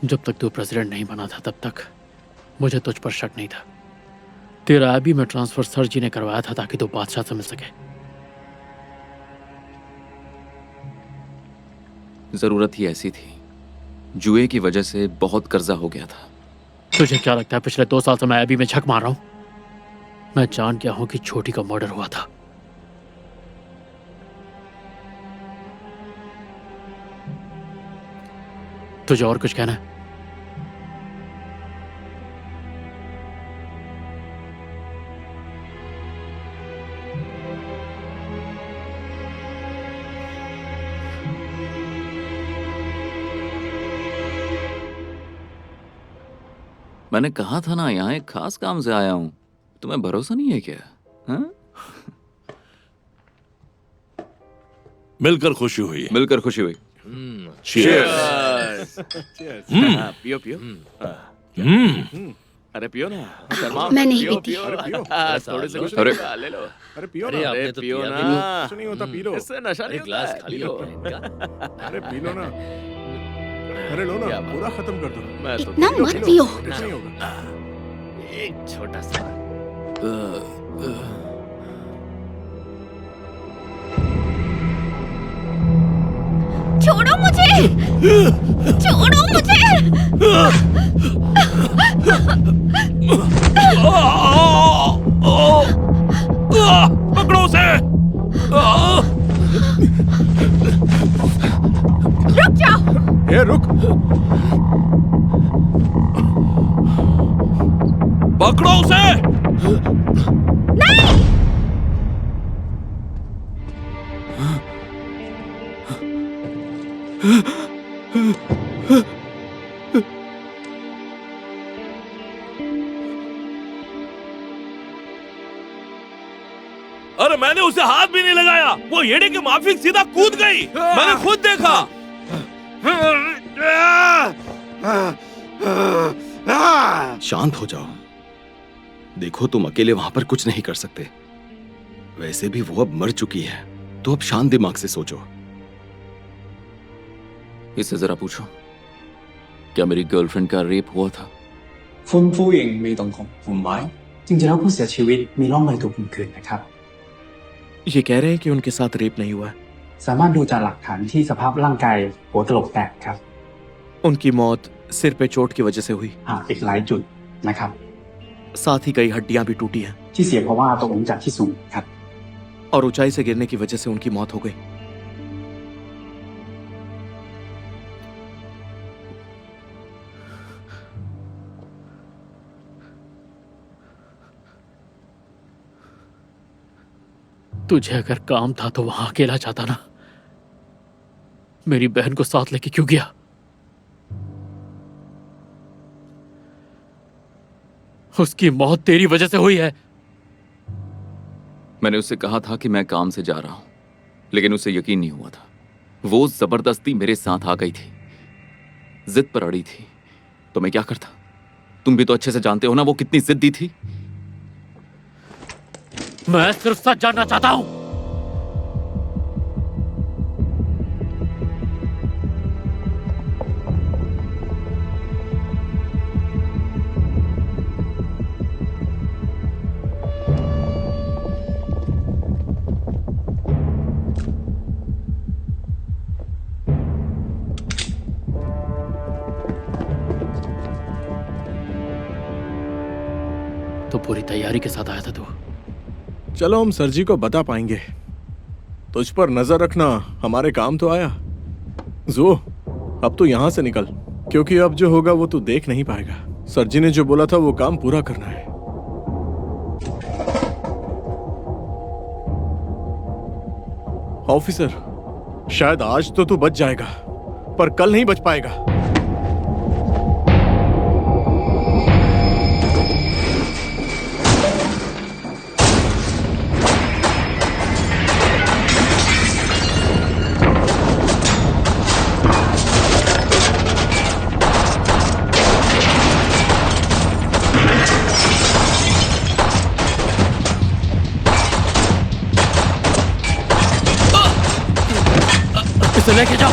S5: जब तक तू प्रेसिडेंट नहीं बना था तब तक मुझे तुझ पर शक नहीं था। तेरा अभी में ट्रांसफर सर जी ने करवाया था ताकि तू बादशाह से मिल सके।
S2: जरूरत ही ऐसी थी। जुए की वजह से बहुत कर्जा हो गया था।
S5: तुझे क्या लगता है पिछले 2 साल से मैं अभी में झक मार रहा हूं? मैं जान गया हूं कि छोटी का मर्डर हुआ था। तुझे और कुछ कहना है?
S2: मैंने कहा था ना, यहाँ एक खास काम से आया हूं। तुम्हें भरोसा नहीं है क्या? हाँ?
S15: मिलकर खुशी हुई।
S2: मिलकर खुशी हुई।
S15: Cheers.
S4: पियो पियो। अरे पियो ना।
S12: मैं नहीं पीती।
S4: थोड़े से कुछ
S2: अरे
S4: ले लो।
S14: अरे पियो
S6: अरे
S14: ना।
S6: आपने तो
S4: पियो
S6: पिया
S4: ना।
S6: भी
S14: कुछ नहीं होता, पी लो।
S4: इससे नशा नहीं होता
S6: ग्लास
S4: है।
S6: खाली
S4: पियो।
S6: रखो इनका।
S14: अरे पी लो ना। अरे लो ना,
S4: क्या बात
S14: पूरा खत्म कर दो।
S4: मैं तो
S12: इतना मत पियो।
S14: कुछ नहीं होगा।
S6: एक छोटा सा।
S12: छोड़ो मुझे, छोड़ो मुझे।
S15: पकड़ो उसे।
S12: रुक जाओ।
S14: ए रुक।
S15: पकड़ो उसे।
S12: नहीं।
S15: अरे मैंने उसे हाथ भी नहीं लगाया। वो येड़ी के माफिक सीधा कूद गई। मैंने खुद देखा।
S9: शांत हो जाओ। देखो, तुम अकेले वहां पर कुछ नहीं कर सकते। वैसे भी वो अब मर चुकी है, तो अब शांत दिमाग से सोचो।
S2: इससे जरा पूछो, क्या मेरी गर्लफ्रेंड का रेप हुआ था?
S16: 歡呼型未動同伴買，正正有ผู้เสียชีวิตมีร่องรอยถูกข่มขืนนะครับ
S4: ये कह रहे हैं कि उनके साथ रेप नहीं हुआ है।
S16: สามารถดูจากหลักฐานที่สภาพร่างกายหัวกะโหลกแตกครับ
S4: उनकी मौत सिर पे चोट की वजह से हुई।
S16: อีกหลายจุดนะครับ
S4: साथ ही कई हड्डियां भी टूटी हैं
S16: ที่เสียเพราะว่าตกลงจากที่สูงครับ
S4: और ऊंचाई से गिरने की वजह से उनकी मौत हो गई।
S5: तुझे अगर काम था तो वहां अकेला जाता ना। मेरी बहन को साथ लेके क्यों गया? उसकी मौत तेरी वजह से हुई है।
S2: मैंने उससे कहा था कि मैं काम से जा रहा हूं, लेकिन उसे यकीन नहीं हुआ था। वो जबरदस्ती मेरे साथ आ गई थी, जिद पर अड़ी थी। तो मैं क्या करता? तुम भी तो अच्छे से जानते हो ना वो कितनी जिद्दी थी।
S5: मैं सिर्फ सच जानना चाहता हूं। तो पूरी तैयारी के साथ आया था तू?
S14: चलो हम सर जी को बता पाएंगे। तुझ पर नजर रखना हमारे काम तो आया। जो अब तो यहां से निकल, क्योंकि अब जो होगा वो तू देख नहीं पाएगा। सर जी ने जो बोला था वो काम पूरा करना है। ऑफिसर, शायद आज तो तू बच जाएगा, पर कल नहीं बच पाएगा।
S1: इसे लेके जाओ।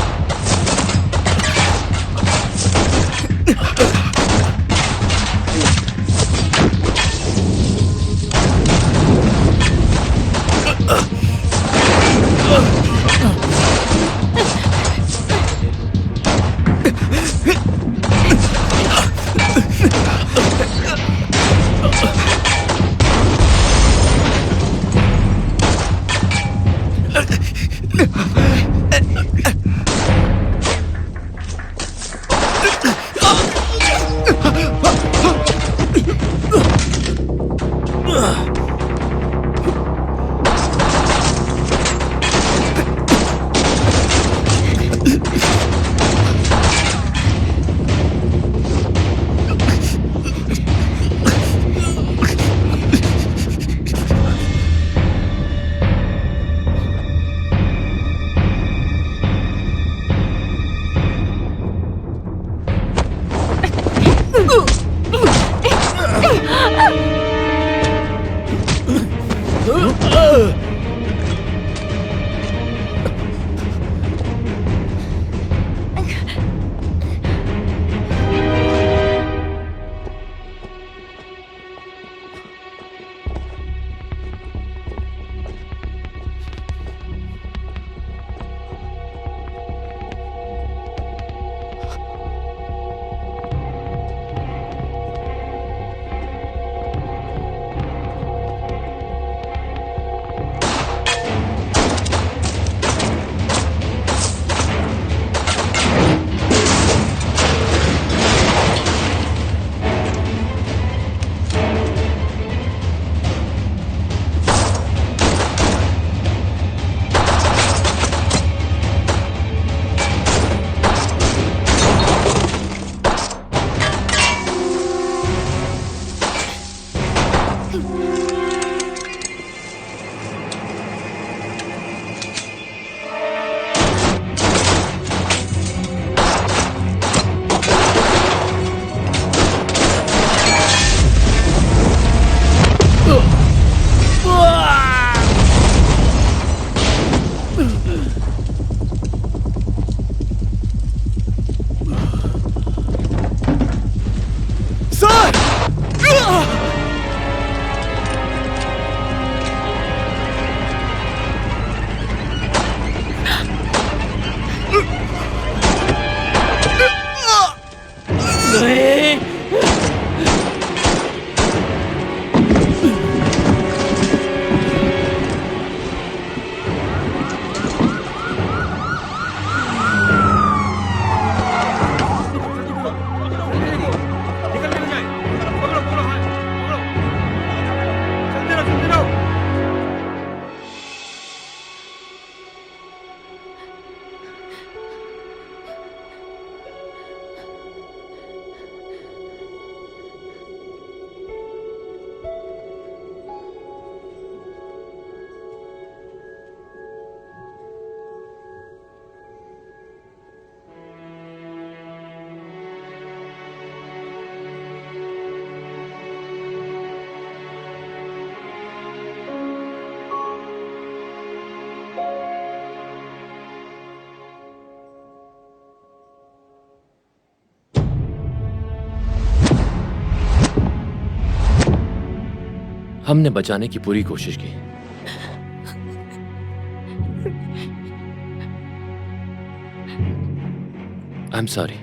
S6: हमने बचाने की पूरी कोशिश की। I am sorry.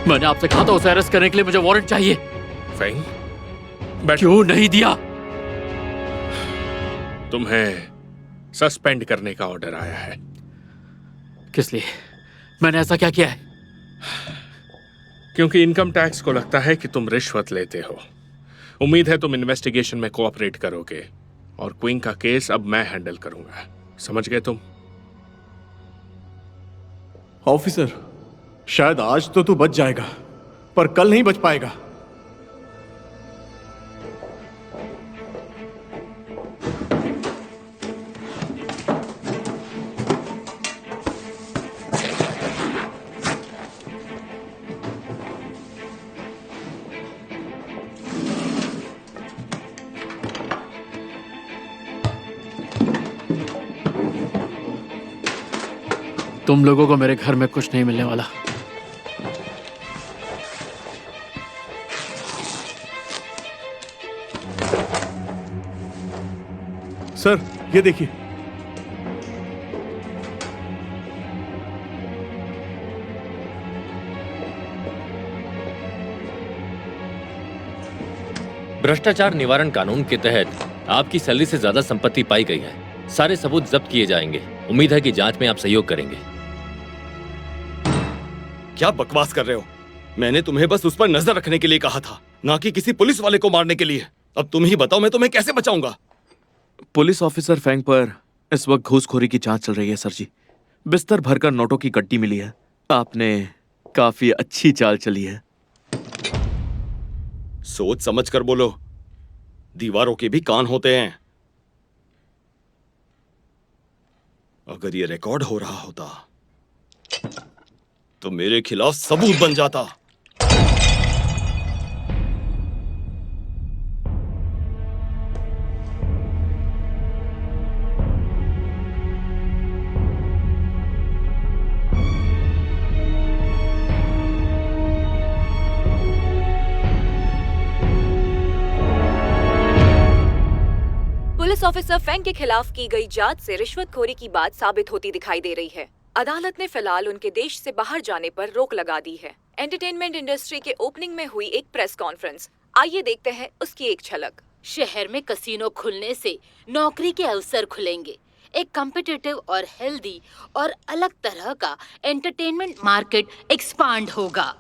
S1: मैंने आपसे कहा था उसे अरेस्ट करने के लिए मुझे वारंट चाहिए।
S3: फेंग,
S1: क्यों नहीं दिया?
S3: तुम्हें सस्पेंड करने का ऑर्डर आया है।
S5: किस लिए? मैंने ऐसा क्या किया है?
S3: क्योंकि इनकम टैक्स को लगता है कि तुम रिश्वत लेते हो। उम्मीद है तुम इन्वेस्टिगेशन में कोऑपरेट करोगे और क्वीन का केस अब मैं हैंडल करूंगा। समझ गए तुम?
S14: ऑफिसर, शायद आज तो तू बच जाएगा, पर कल नहीं बच पाएगा।
S5: तुम लोगों को मेरे घर में कुछ नहीं मिलने वाला।
S14: सर, ये देखिए।
S6: भ्रष्टाचार निवारण कानून के तहत आपकी सैलरी से ज्यादा संपत्ति पाई गई है। सारे सबूत जब्त किए जाएंगे। उम्मीद है कि जांच में आप सहयोग करेंगे।
S9: क्या बकवास कर रहे हो? मैंने तुम्हें बस उस पर नजर रखने के लिए कहा था, ना कि किसी पुलिस वाले को मारने के लिए। अब तुम ही बताओ, मैं तुम्हें कैसे बचाऊंगा?
S4: पुलिस ऑफिसर फैंग पर इस वक्त घूसखोरी की जांच चल रही है सर जी। बिस्तर भरकर नोटों की गड्डी मिली है। आपने काफी अच्छी चाल चली है।
S9: सोच समझ कर बोलो, दीवारों के भी कान होते हैं। अगर ये रिकॉर्ड हो रहा होता तो मेरे खिलाफ सबूत बन जाता।
S13: पुलिस ऑफिसर फेंग के खिलाफ की गई जांच से रिश्वतखोरी की बात साबित होती दिखाई दे रही है। अदालत ने फिलहाल उनके देश से बाहर जाने पर रोक लगा दी है। एंटरटेनमेंट इंडस्ट्री के ओपनिंग में हुई एक प्रेस कॉन्फ्रेंस, आइए देखते हैं उसकी एक झलक।
S17: शहर में कसिनो खुलने से नौकरी के अवसर खुलेंगे। एक कॉम्पिटिटिव और हेल्दी और अलग तरह का एंटरटेनमेंट मार्केट एक्सपांड होगा।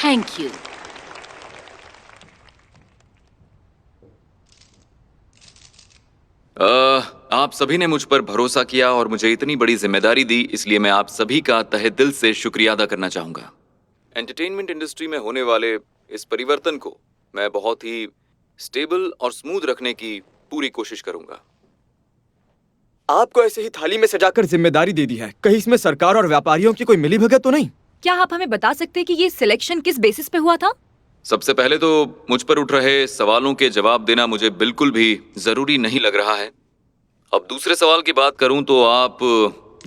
S17: Thank you.
S2: आप सभी ने मुझ पर भरोसा किया और मुझे इतनी बड़ी जिम्मेदारी दी, इसलिए मैं आप सभी का तहे दिल से शुक्रिया अदा करना चाहूंगा। एंटरटेनमेंट इंडस्ट्री में होने वाले इस परिवर्तन को मैं बहुत ही स्टेबल और स्मूथ रखने की पूरी कोशिश करूंगा।
S18: आपको ऐसे ही थाली में सजाकर जिम्मेदारी दे दी है, कहीं इसमें सरकार और व्यापारियों की कोई मिलीभगत तो नहीं?
S13: क्या आप हमें बता सकते हैं कि ये सिलेक्शन किस बेसिस पे हुआ था?
S2: सबसे पहले तो मुझ पर उठ रहे सवालों के जवाब देना मुझे बिल्कुल भी जरूरी नहीं लग रहा है। अब दूसरे सवाल की बात करूं तो आप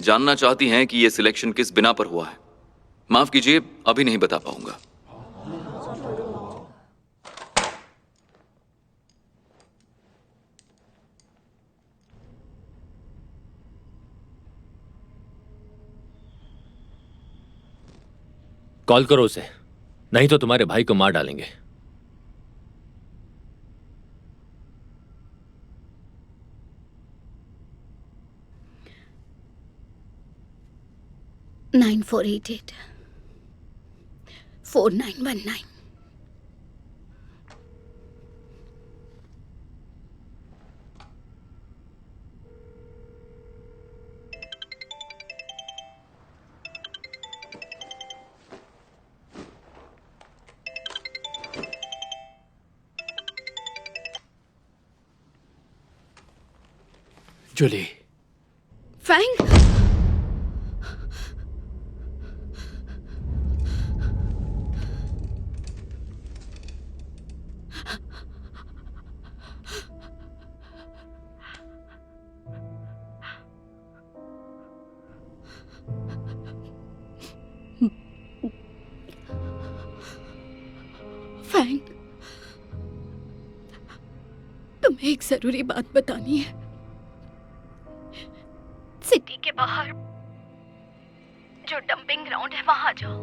S2: जानना चाहती हैं कि यह सिलेक्शन किस बिना पर हुआ है। माफ कीजिए, अभी नहीं बता पाऊंगा।
S6: कॉल करो उसे, नहीं तो तुम्हारे भाई को मार डालेंगे।
S12: नाइन 488-4919।
S5: जूली।
S12: फैंग, फैंग, तुम्हें एक जरूरी बात बतानी है। सिटी के बाहर जो डंपिंग ग्राउंड है वहां जाओ।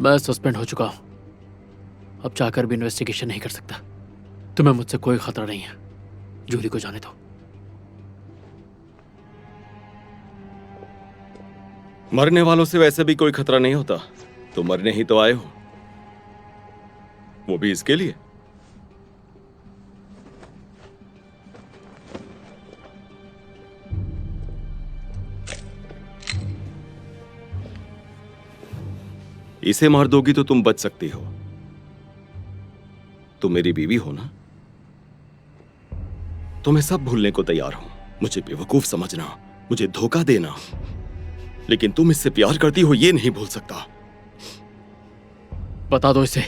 S5: मैं सस्पेंड हो चुका हूं। अब चाहकर भी इन्वेस्टिगेशन नहीं कर सकता। तुम्हें मुझसे कोई खतरा नहीं है। जूली को जाने दो।
S9: मरने वालों से वैसे भी कोई खतरा नहीं होता। तो मरने ही तो आए हो, वो भी इसके लिए। इसे मार दोगी तो तुम बच सकती हो। तुम मेरी बीवी हो ना, तो मैं सब भूलने को तैयार हूं। मुझे बेवकूफ समझना, मुझे धोखा देना, लेकिन तुम इससे प्यार करती हो ये नहीं भूल सकता।
S5: बता दो इसे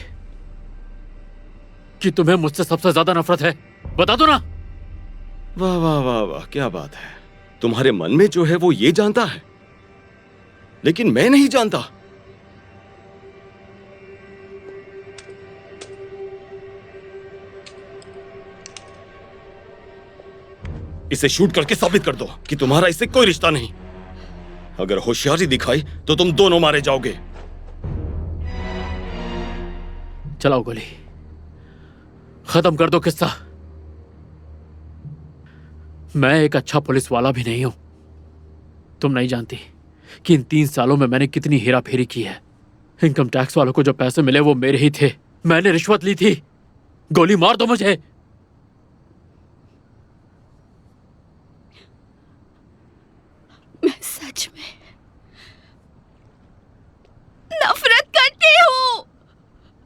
S5: कि तुम्हें मुझसे सबसे ज्यादा नफरत है। बता दो ना।
S9: वाह वाह वाह वाह, क्या बात है। तुम्हारे मन में जो है वो ये जानता है, लेकिन मैं नहीं जानता। इसे शूट करके साबित कर दो कि तुम्हारा इससे कोई रिश्ता नहीं। अगर होशियारी दिखाई तो तुम दोनों मारे जाओगे।
S5: चलाओ गोली, खत्म कर दो किस्सा। मैं एक अच्छा पुलिस वाला भी नहीं हूं। तुम नहीं जानती कि इन 3 सालों में मैंने कितनी हेरा फेरी की है। इनकम टैक्स वालों को जो पैसे मिले वो मेरे ही थे। मैंने रिश्वत ली थी। गोली मार दो मुझे।
S12: मैं सच में नफरत करती हूँ।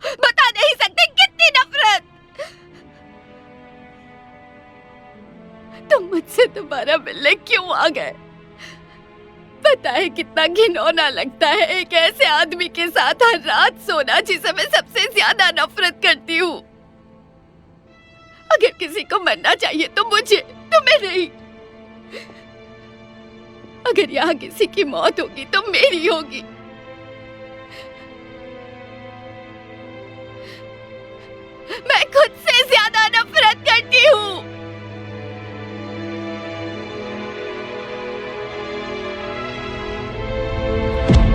S12: बता नहीं सकते कितनी नफरत। तुम मुझसे दोबारा मिलने क्यों आ गए? पता है कितना घिनौना लगता है एक ऐसे आदमी के साथ हर रात सोना जिसे मैं सबसे ज्यादा नफरत करती हूँ। अगर किसी को मरना चाहिए तो मुझे, तुम्हें नहीं। अगर यहाँ किसी की मौत होगी तो मेरी होगी। मैं खुद से ज्यादा नफरत करती हूँ।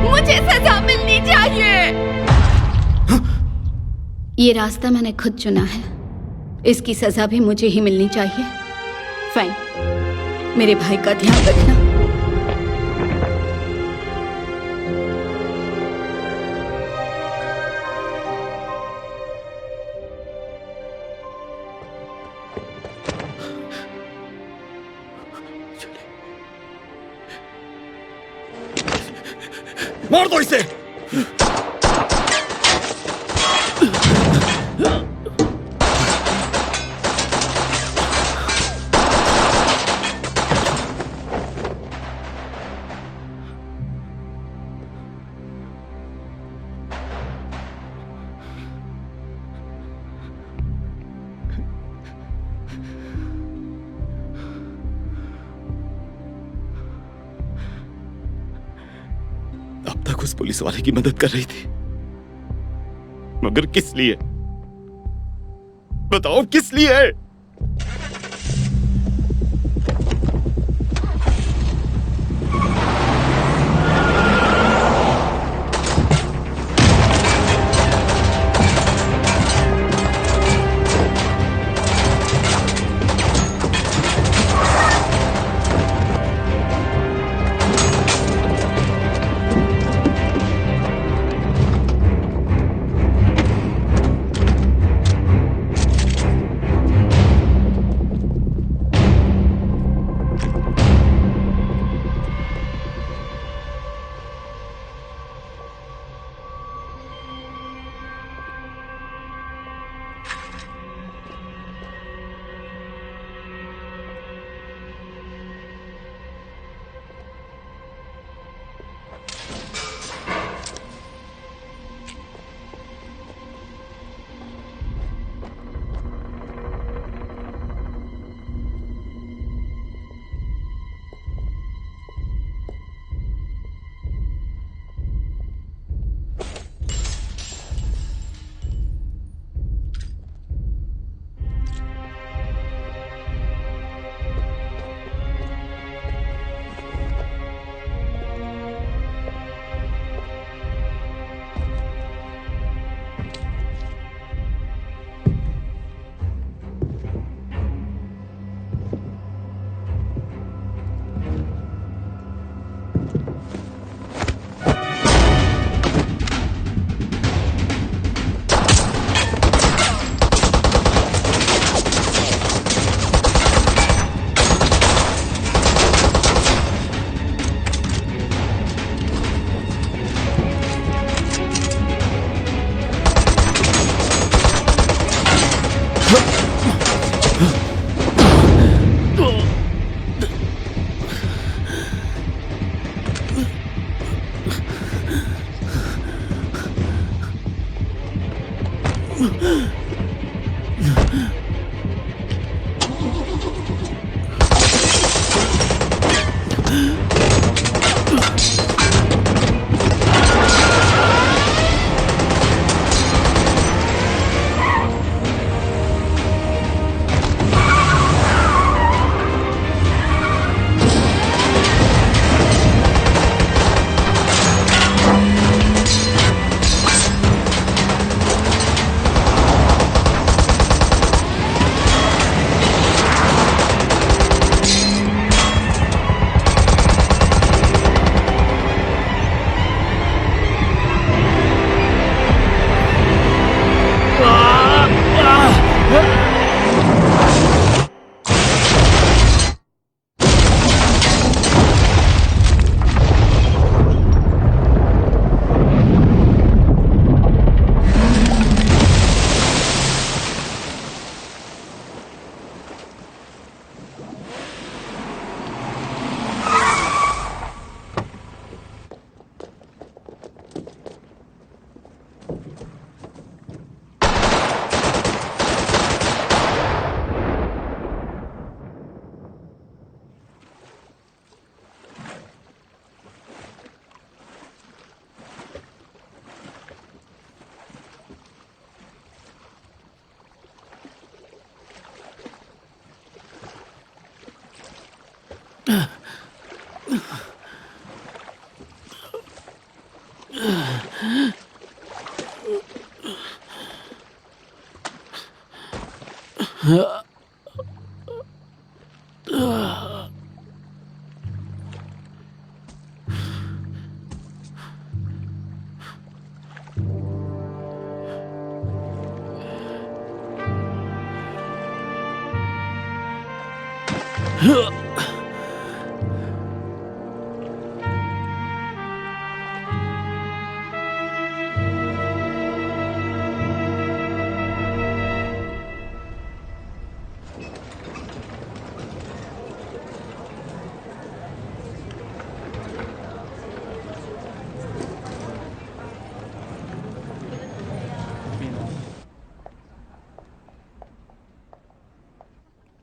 S12: मुझे सजा मिलनी चाहिए। ये रास्ता मैंने खुद चुना है। इसकी सजा भी मुझे ही मिलनी चाहिए। फाइन, मेरे भाई का ध्यान रखना।
S9: मार दो इसे। अब तक उस पुलिस वाले की मदद कर रही थी, मगर किस लिए? बताओ किस लिए?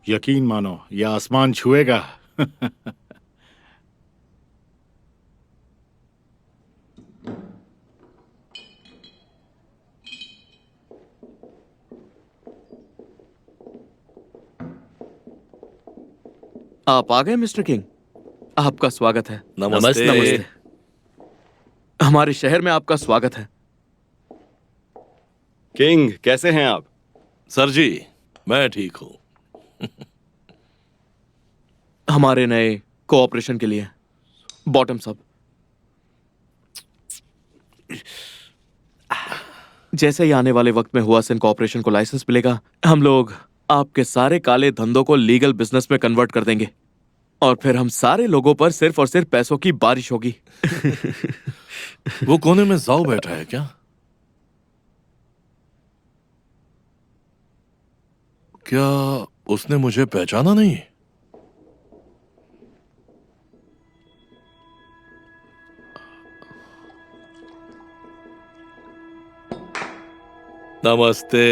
S7: यकीन मानो ये आसमान छुएगा।
S4: आप आ गए मिस्टर किंग। आपका स्वागत है।
S6: नमस्ते।
S4: नमस्ते। हमारे शहर में आपका स्वागत है।
S9: किंग कैसे हैं आप?
S15: सर जी मैं ठीक हूं।
S4: हमारे नए कोऑपरेशन के लिए बॉटम्स अप। जैसे ही आने वाले वक्त में हुआसिन कॉर्पोरेशन को लाइसेंस मिलेगा, हम लोग आपके सारे काले धंधों को लीगल बिजनेस में कन्वर्ट कर देंगे और फिर हम सारे लोगों पर सिर्फ और सिर्फ पैसों की बारिश होगी।
S15: वो कोने में जाओ बैठा है क्या? क्या उसने मुझे पहचाना नहीं? नमस्ते।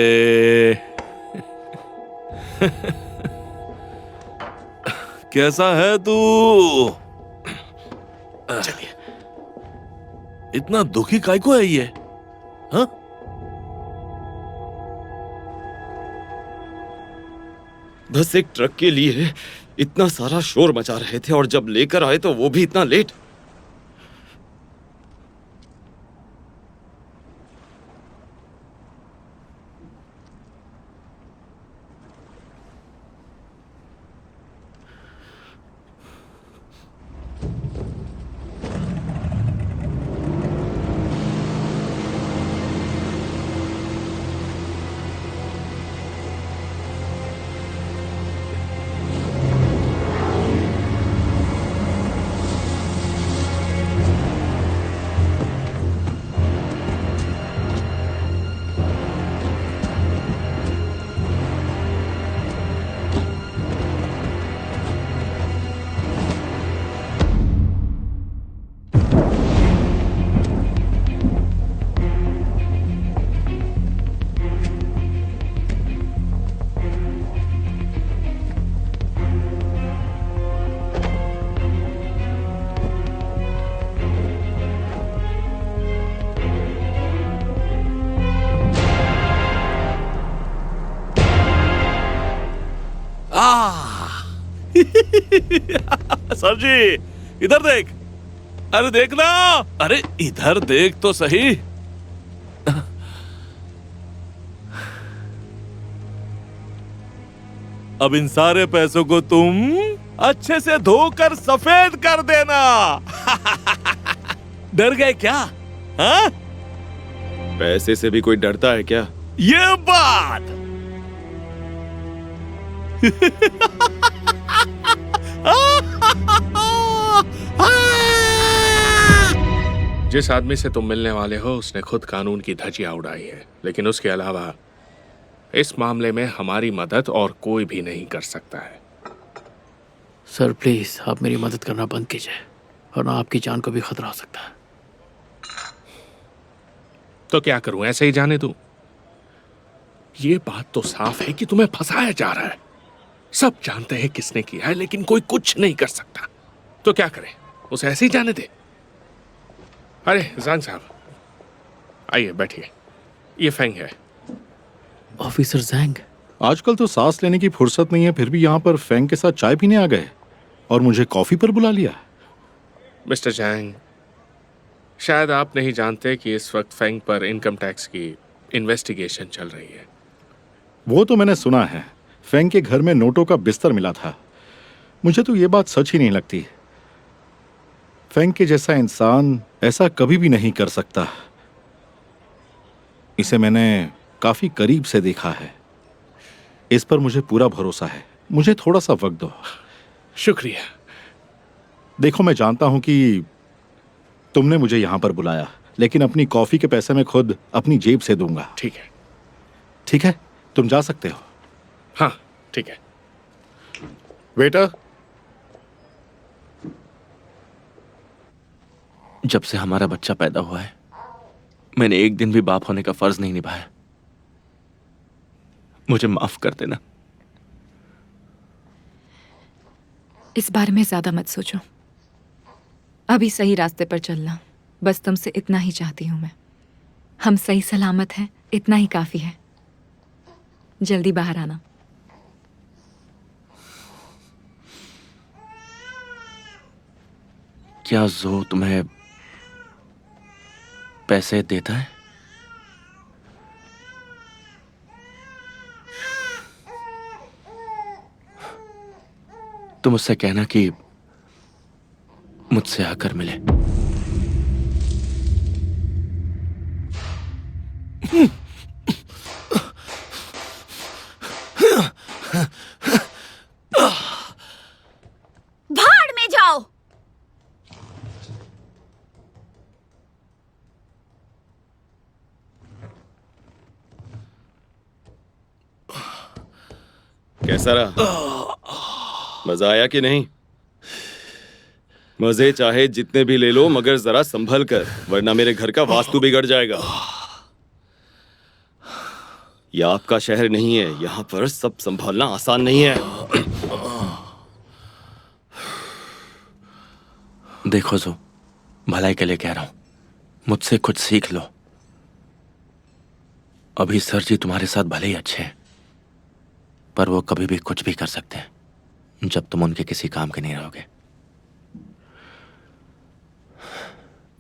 S15: कैसा है तू?
S4: चलिए।
S15: इतना दुखी काहे को है ये? हाँ?
S9: बस एक ट्रक के लिए इतना सारा शोर मचा रहे थे और जब लेकर आए तो वो भी इतना लेट।
S15: सर जी इधर देख। अरे देखना। अरे इधर देख तो सही। अब इन सारे पैसों को तुम अच्छे से धोकर सफेद कर देना। डर गए क्या? हाँ?
S9: पैसे से भी कोई डरता है क्या?
S15: ये बात।
S3: जिस आदमी से तुम मिलने वाले हो उसने खुद कानून की धज्जियां उड़ाई है, लेकिन उसके अलावा इस मामले में हमारी मदद और कोई भी नहीं कर सकता है।
S5: सर प्लीज आप मेरी मदद करना बंद कीजिए, वरना आपकी जान को भी खतरा हो सकता है।
S3: तो क्या करूं, ऐसे ही जाने दूं? ये बात तो साफ है कि तुम्हें फंसाया जा रहा है। सब जानते हैं किसने किया है, लेकिन कोई कुछ नहीं कर सकता। तो क्या करें, उसे ऐसे ही जाने दे? अरे जान साहब आइए बैठिए, ये फेंग है।
S5: ऑफिसर जैंग,
S7: आजकल तो सांस लेने की फुर्सत नहीं है, फिर भी यहाँ पर फेंग के साथ चाय पीने आ गए। और मुझे कॉफी पर बुला लिया।
S3: मिस्टर जैंग, शायद आप नहीं जानते कि इस वक्त फेंग पर इनकम टैक्स की इन्वेस्टिगेशन चल रही है।
S7: वो तो मैंने सुना है, फेंग के घर में नोटों का बिस्तर मिला था। मुझे तो ये बात सच ही नहीं लगती। फेंग के जैसा इंसान ऐसा कभी भी नहीं कर सकता। इसे मैंने काफी करीब से देखा है। इस पर मुझे पूरा भरोसा है। मुझे थोड़ा सा वक्त दो।
S3: शुक्रिया।
S7: देखो, मैं जानता हूं कि तुमने मुझे यहां पर बुलाया, लेकिन अपनी कॉफी के पैसे मैं खुद अपनी जेब से दूंगा।
S3: ठीक है।
S7: ठीक है, तुम जा सकते हो।
S3: हाँ, ठीक है।
S7: वेटर,
S4: जब से हमारा बच्चा पैदा हुआ है, मैंने एक दिन भी बाप होने का फर्ज नहीं निभाया। मुझे माफ कर देना।
S19: इस बारे में ज्यादा मत सोचो। अभी सही रास्ते पर चलना, बस तुमसे इतना ही चाहती हूं मैं। हम सही सलामत हैं, इतना ही काफी है। जल्दी बाहर आना।
S4: क्या जो तुम्हें पैसे देता है? तुम उससे कहना कि मुझसे आकर मिले।
S12: भाड़ में जाओ।
S9: कैसा रहा? मजा आया कि नहीं? मजे चाहे जितने भी ले लो, मगर जरा संभल कर, वरना मेरे घर का वास्तु बिगड़ जाएगा। यह आपका शहर नहीं है, यहाँ पर सब संभालना आसान नहीं है।
S4: देखो जो, भलाई के लिए कह रहा हूं, मुझसे कुछ सीख लो। अभी सर जी तुम्हारे साथ भले ही अच्छे हैं, पर वो कभी भी कुछ भी कर सकते हैं जब तुम उनके किसी काम के नहीं रहोगे।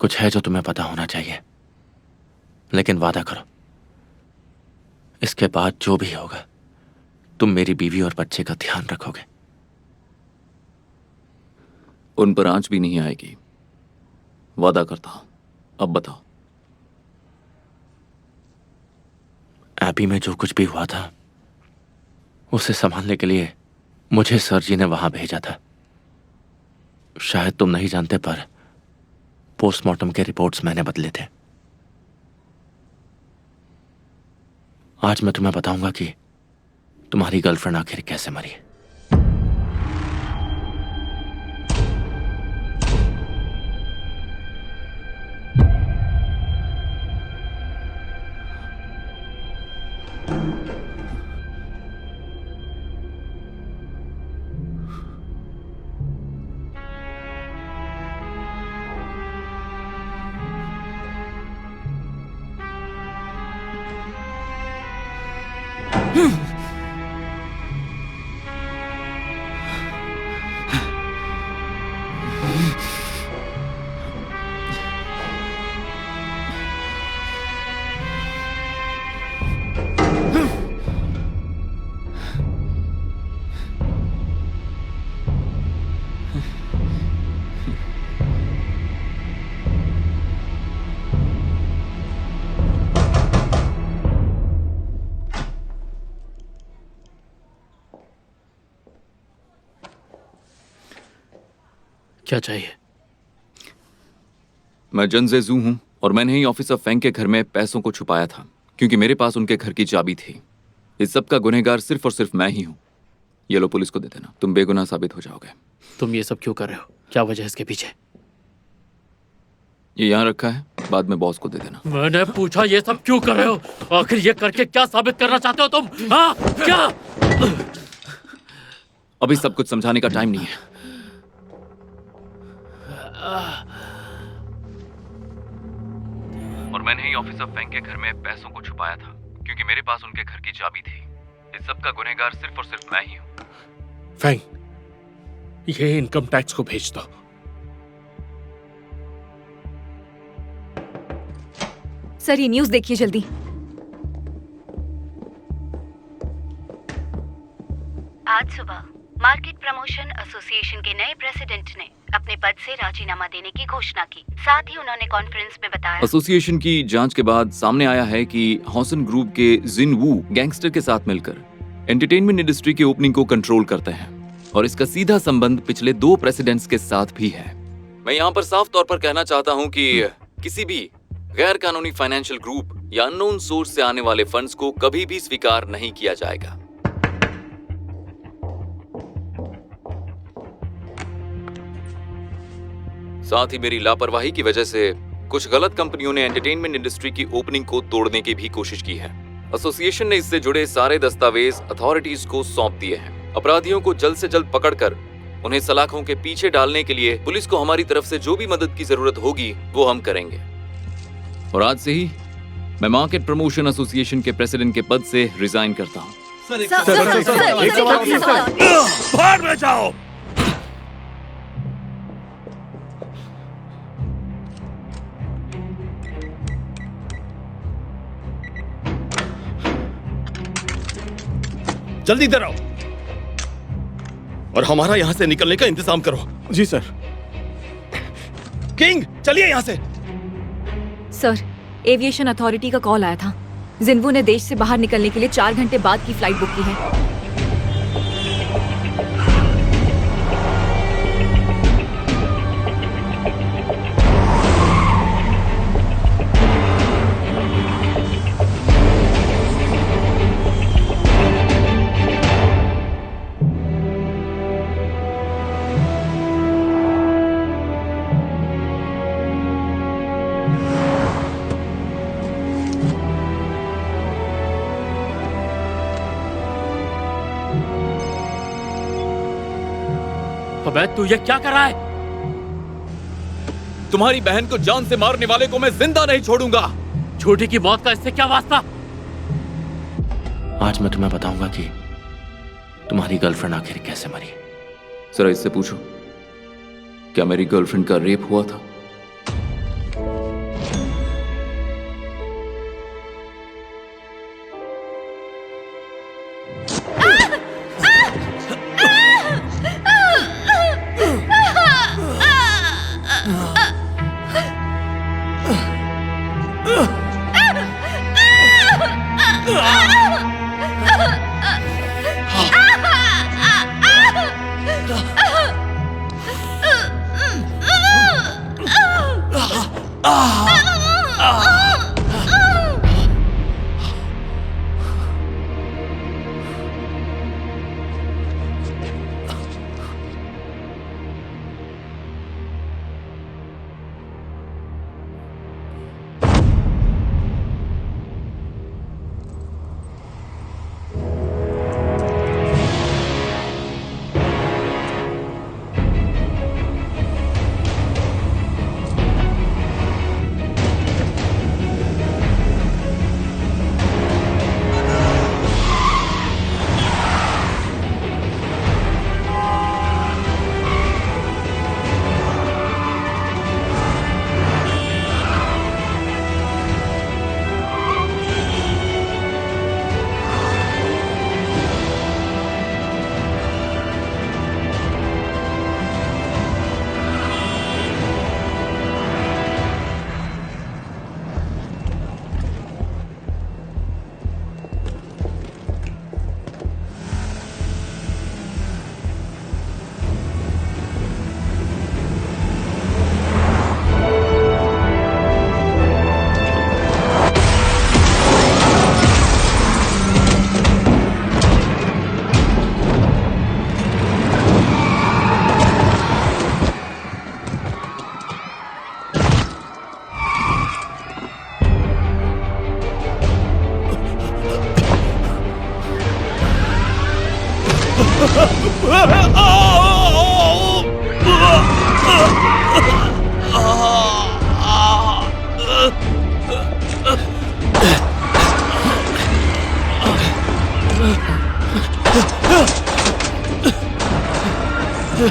S4: कुछ है जो तुम्हें पता होना चाहिए, लेकिन वादा करो, इसके बाद जो भी होगा तुम मेरी बीवी और बच्चे का ध्यान रखोगे।
S2: उन पर आंच भी नहीं आएगी, वादा करता हूं। अब बताओ।
S4: एबी में जो कुछ भी हुआ था, उसे संभालने के लिए मुझे सर जी ने वहां भेजा था। शायद तुम नहीं जानते, पर पोस्टमार्टम के रिपोर्ट्स मैंने बदले थे। आज मैं तुम्हें बताऊंगा कि तुम्हारी गर्लफ्रेंड आखिर कैसे मरी।
S5: क्या चाहिए?
S2: मैं जन जेजू हूं और मैंने ही ऑफिसर फेंग के घर में पैसों को छुपाया था, क्योंकि मेरे पास उनके घर की चाबी थी। इस सब का गुनहगार सिर्फ और सिर्फ मैं ही हूं। ये लो, पुलिस को दे देना, तुम बेगुनाह साबित हो जाओगे।
S5: तुम ये सब क्यों कर रहे हो? क्या वजह है इसके पीछे?
S2: ये यहाँ रखा है, बाद में बॉस को दे देना।
S1: मैंने पूछा ये सब क्यों कर रहे हो? आखिर ये करके क्या साबित करना चाहते हो तुम? हाँ, क्या?
S2: अभी सब कुछ समझाने का टाइम नहीं है। और मैंने ही ऑफिसर फेंग के घर में पैसों को छुपाया था, क्योंकि मेरे पास उनके घर की चाबी थी। इस सब का गुनहगार सिर्फ और सिर्फ मैं ही हूं।
S3: फेंग, ये इनकम टैक्स को भेज दो।
S19: सर ये न्यूज़ देखिए जल्दी।
S20: आज सुबह मार्केट प्रमोशन एसोसिएशन के नए प्रेसिडेंट ने अपने पद से राजीनामा देने की घोषणा की। साथ ही उन्होंने कॉन्फ्रेंस में बताया,
S2: एसोसिएशन की जांच के बाद सामने आया है कि हॉसन ग्रुप के जिन वू गैंगस्टर के साथ मिलकर एंटरटेनमेंट इंडस्ट्री की ओपनिंग को कंट्रोल करते हैं और इसका सीधा संबंध पिछले 2 प्रेसिडेंट्स के साथ भी है। मैं यहाँ पर साफ तौर पर कहना चाहता हूँ कि किसी भी गैर कानूनी फाइनेंशियल ग्रुप या अननोन सोर्स से आने वाले फंड्स को कभी भी स्वीकार नहीं किया जाएगा। साथ ही मेरी लापरवाही की वजह से कुछ गलत कंपनियों ने एंटरटेनमेंट इंडस्ट्री की ओपनिंग को तोड़ने की भी कोशिश की है। एसोसिएशन ने इससे जुड़े सारे दस्तावेज अथॉरिटीज को सौंप दिए हैं। अपराधियों को जल्द से जल्द पकड़कर उन्हें सलाखों के पीछे डालने के लिए पुलिस को हमारी तरफ से जो भी मदद की जरूरत होगी वो हम करेंगे। और आज से ही मैं मार्केट प्रमोशन एसोसिएशन के प्रेसिडेंट के पद से रिजाइन करता हूँ।
S15: बाहर में जाओ।
S9: जल्दी इधर आओ और हमारा यहाँ से निकलने का इंतजाम करो।
S14: जी सर।
S9: किंग चलिए यहाँ से।
S19: सर एविएशन अथॉरिटी का कॉल आया था। जिन्वू ने देश से बाहर निकलने के लिए 4 घंटे बाद की फ्लाइट बुक की है।
S1: अबे तू ये क्या कर रहा है?
S9: तुम्हारी बहन को जान से मारने वाले को मैं जिंदा नहीं छोड़ूंगा।
S1: छोटी की मौत का इससे क्या वास्ता?
S5: आज मैं तुम्हें बताऊंगा कि तुम्हारी गर्लफ्रेंड आखिर कैसे मरी।
S2: जरा इससे पूछो, क्या मेरी गर्लफ्रेंड का रेप हुआ था?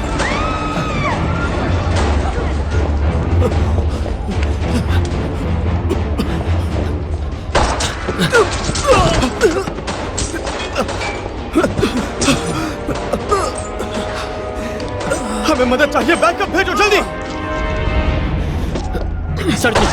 S15: Ah!
S18: हमें मदद चाहिए, बैकअप भेजो जल्दी।
S5: सर जी,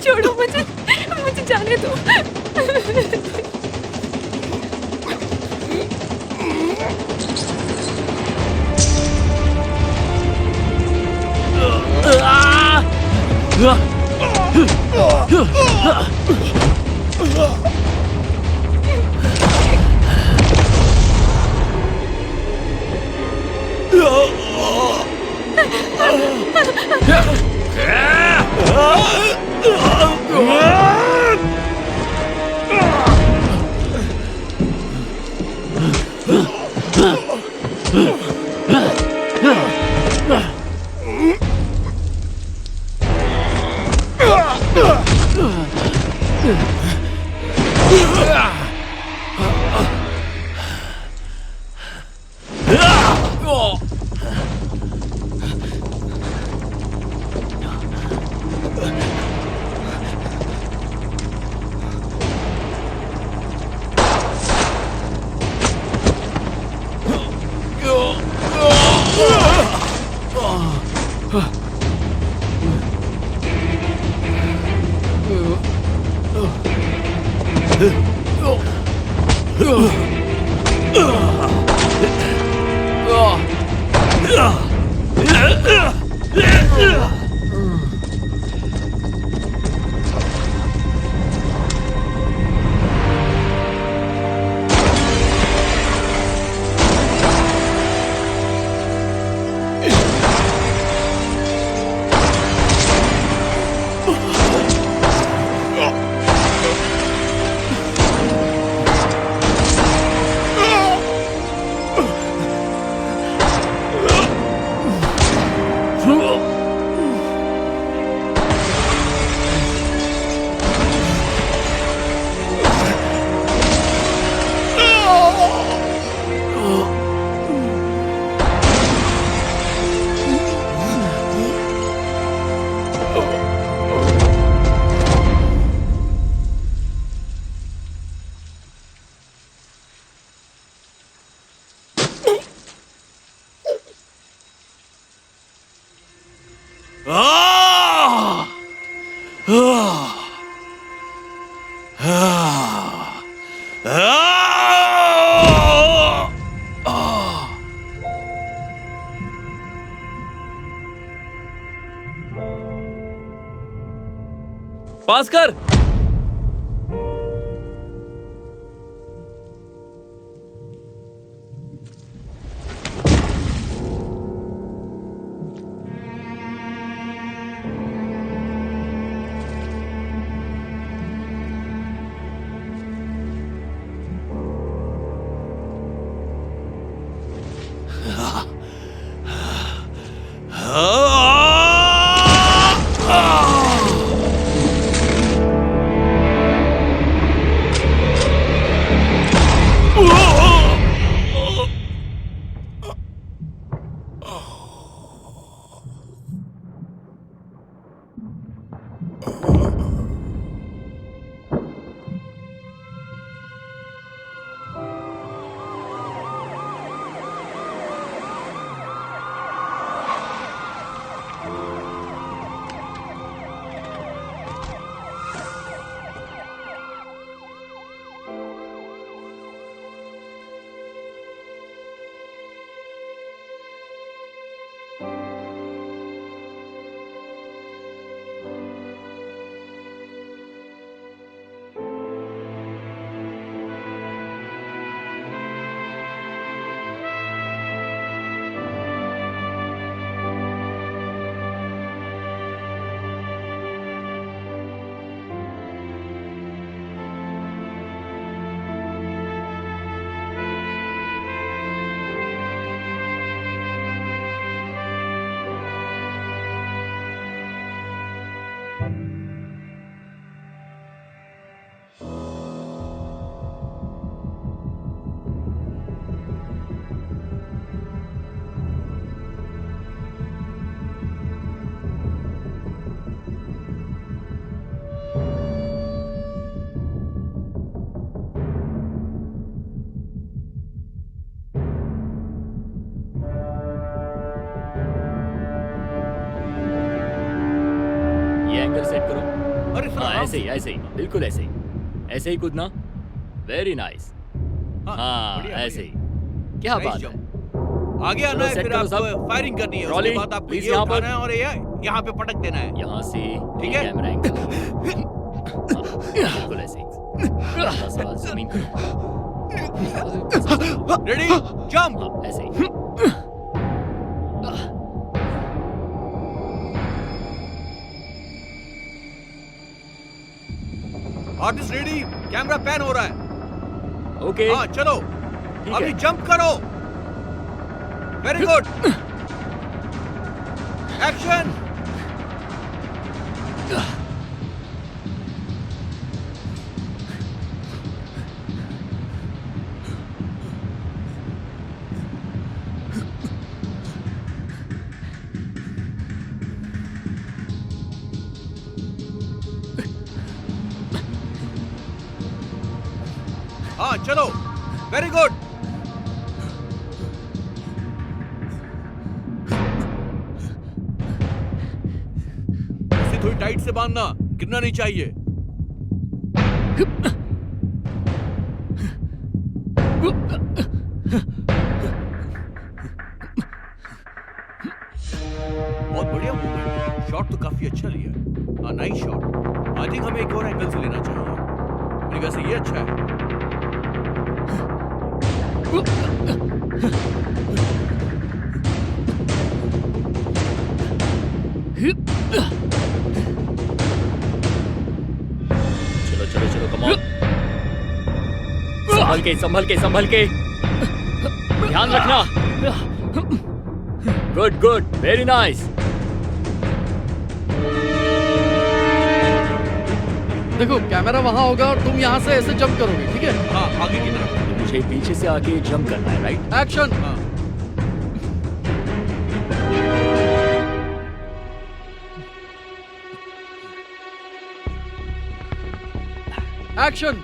S19: छोड़ो मुझे, मुझे जाने दो।
S4: पास कर।
S6: एंगल सेट करो। अरे हाँ, ऐसे ही बिल्कुल ऐसे ही कूदना। Very nice. हाँ ऐसे ही। क्या बात है।
S10: आगे आना है, फिर आपको फायरिंग करनी है, उसके बाद आपको ये उठाना है और ये यहाँ पे पटक देना है।
S6: यहाँ से
S10: ठीक है।
S6: कैमरा एंगल जमीन करो।
S18: Ready jump.
S6: ऐसे ही।
S18: आर्टिस्ट रेडी, कैमरा पैन हो रहा है।
S6: ओके
S18: हाँ चलो, अभी जंप करो। Very good, action. हाँ चलो, वेरी गुड। इसे थोड़ी टाइट से बांधना, गिरना नहीं चाहिए। बहुत बढ़िया मूवमेंट, शॉट तो काफी अच्छा लिया। Nice shot. आई थिंक हमें एक और एंगल से लेना चाहिए। मेरी वैसे ये अच्छा है।
S6: चलो चलो चलो, कम ऑन। संभल के संभल के संभल के, ध्यान रखना। Good good, very nice.
S5: देखो कैमरा वहां होगा और तुम यहाँ से ऐसे जंप करोगे, ठीक है?
S18: हाँ, आगे की तरफ।
S6: मुझे पीछे से आके जंप करना है, राइट?
S5: एक्शन। एक्शन।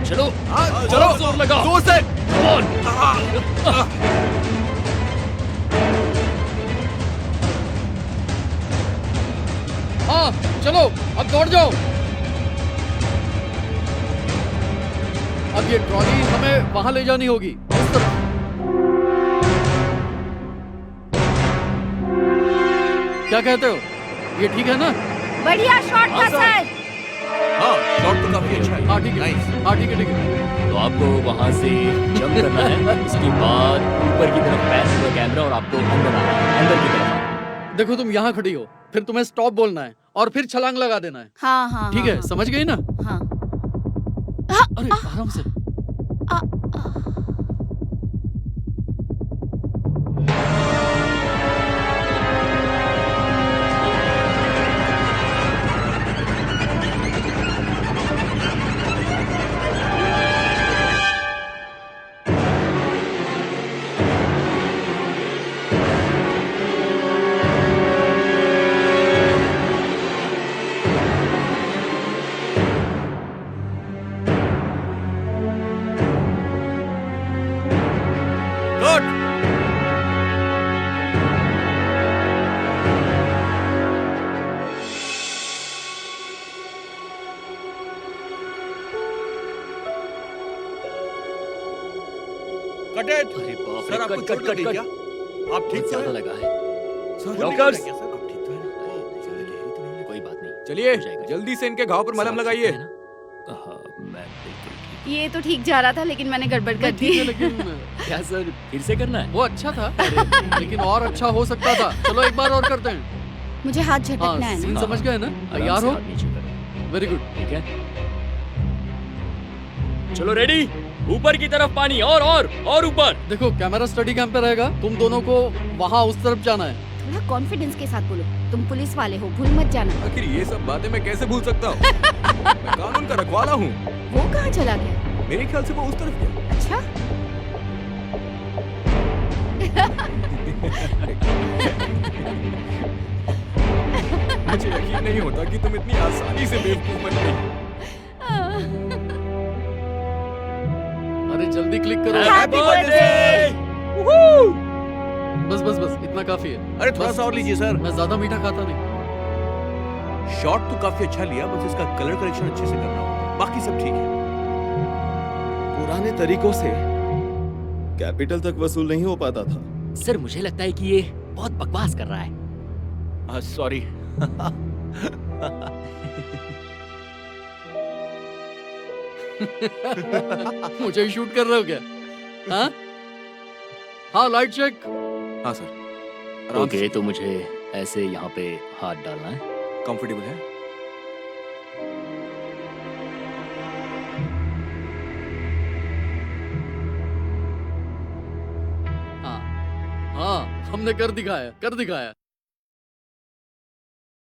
S6: चलो
S5: चलो,
S6: जोर लगाओ,
S5: जोर से। हाँ चलो, अब दौड़ जाओ। अब ये ट्रॉली हमें वहां ले जानी होगी, इस तरफ। क्या कहते हो, ये ठीक है ना?
S12: बढ़िया शॉट था सर।
S18: हाँ, शॉट तो काफी अच्छा है।
S5: हाँ ठीक है, हाँ ठीक है ठीक है।
S6: तो आपको वहां से जंप करना है, इसके बाद ऊपर की तरफ पैस होगा कैमरा और आपको अंदर आना है, अंदर की तरफ।
S5: देखो तुम यहाँ खड़ी हो, फिर तुम्हें स्टॉप बोलना है और फिर छलांग लगा देना है।
S12: हाँ हाँ
S5: ठीक है,
S12: हाँ,
S5: समझ गई ना?
S12: हाँ।
S5: अरे आराम से।
S18: Cut it.
S6: अरे बाप
S18: सर,
S6: रे,
S18: आपको
S6: कट
S18: चोट
S6: कट
S18: लगी
S6: कट
S18: क्या?
S6: कट।
S18: आप ठीक तो
S6: ज्यादा
S18: हैं?
S6: लगा है।
S18: सर,
S6: डॉक्टर्स,
S18: ठीक तो है? आप ठीक तो हैं?
S6: कोई बात नहीं।
S14: चलिए जल्दी से इनके घाव पर मलहम लगाइए।
S6: हाँ, मैं बिल्कुल।
S12: ये तो ठीक जा रहा था लेकिन मैंने गड़बड़ कर दी।
S5: लेकिन
S6: क्या सर, फिर से करना है?
S5: वो अच्छा था लेकिन और अच्छा हो सकता था। चलो एक बार और करते हैं।
S12: मुझे हाथ झटकना है
S5: सीन
S12: ना।
S5: समझ गए ना? तैयार हो? वेरी गुड,
S6: ठीक है। चलो रेडी, ऊपर की तरफ पानी, और ऊपर।
S5: देखो कैमरा स्टडी कैम पे रहेगा, तुम दोनों को वहाँ उस तरफ जाना है।
S12: थोड़ा कॉन्फिडेंस के साथ बोलो, तुम पुलिस वाले हो, भूल मत जाना।
S14: आखिर ये सब बातें मैं कैसे भूल सकता हूँ? मैं कानून का रखवाला हूँ।
S12: वो कहाँ चला गया?
S14: मेरे ख्याल से वो उस तरफ गया।
S12: अच्छा।
S14: मुझे यकीन नहीं होता कि तुम इतनी आसानी से बेवकूफ बन गई।
S5: अरे जल्दी क्लिक करो।
S12: Happy birthday!
S5: बस बस बस, इतना काफी है।
S18: अरे थोड़ा सा और लीजिए सर।
S5: मैं ज्यादा मीठा खाता नहीं।
S18: शॉट तो काफी अच्छा लिया, बस इसका कलर करेक्शन अच्छे से करना होगा, बाकी सब ठीक है।
S9: पुराने तरीकों से कैपिटल तक वसूल नहीं हो पाता था।
S1: सर मुझे लगता है कि ये बहुत बकवास कर रहा है।
S4: सॉरी।
S1: मुझे शूट कर रहे हो क्या? हाँ हाँ, लाइट चेक।
S4: हाँ सर।
S1: ओके, तो मुझे ऐसे यहाँ पे हाथ डालना है।
S4: कंफर्टेबल है?
S1: हाँ हाँ, हमने कर दिखाया, कर दिखाया।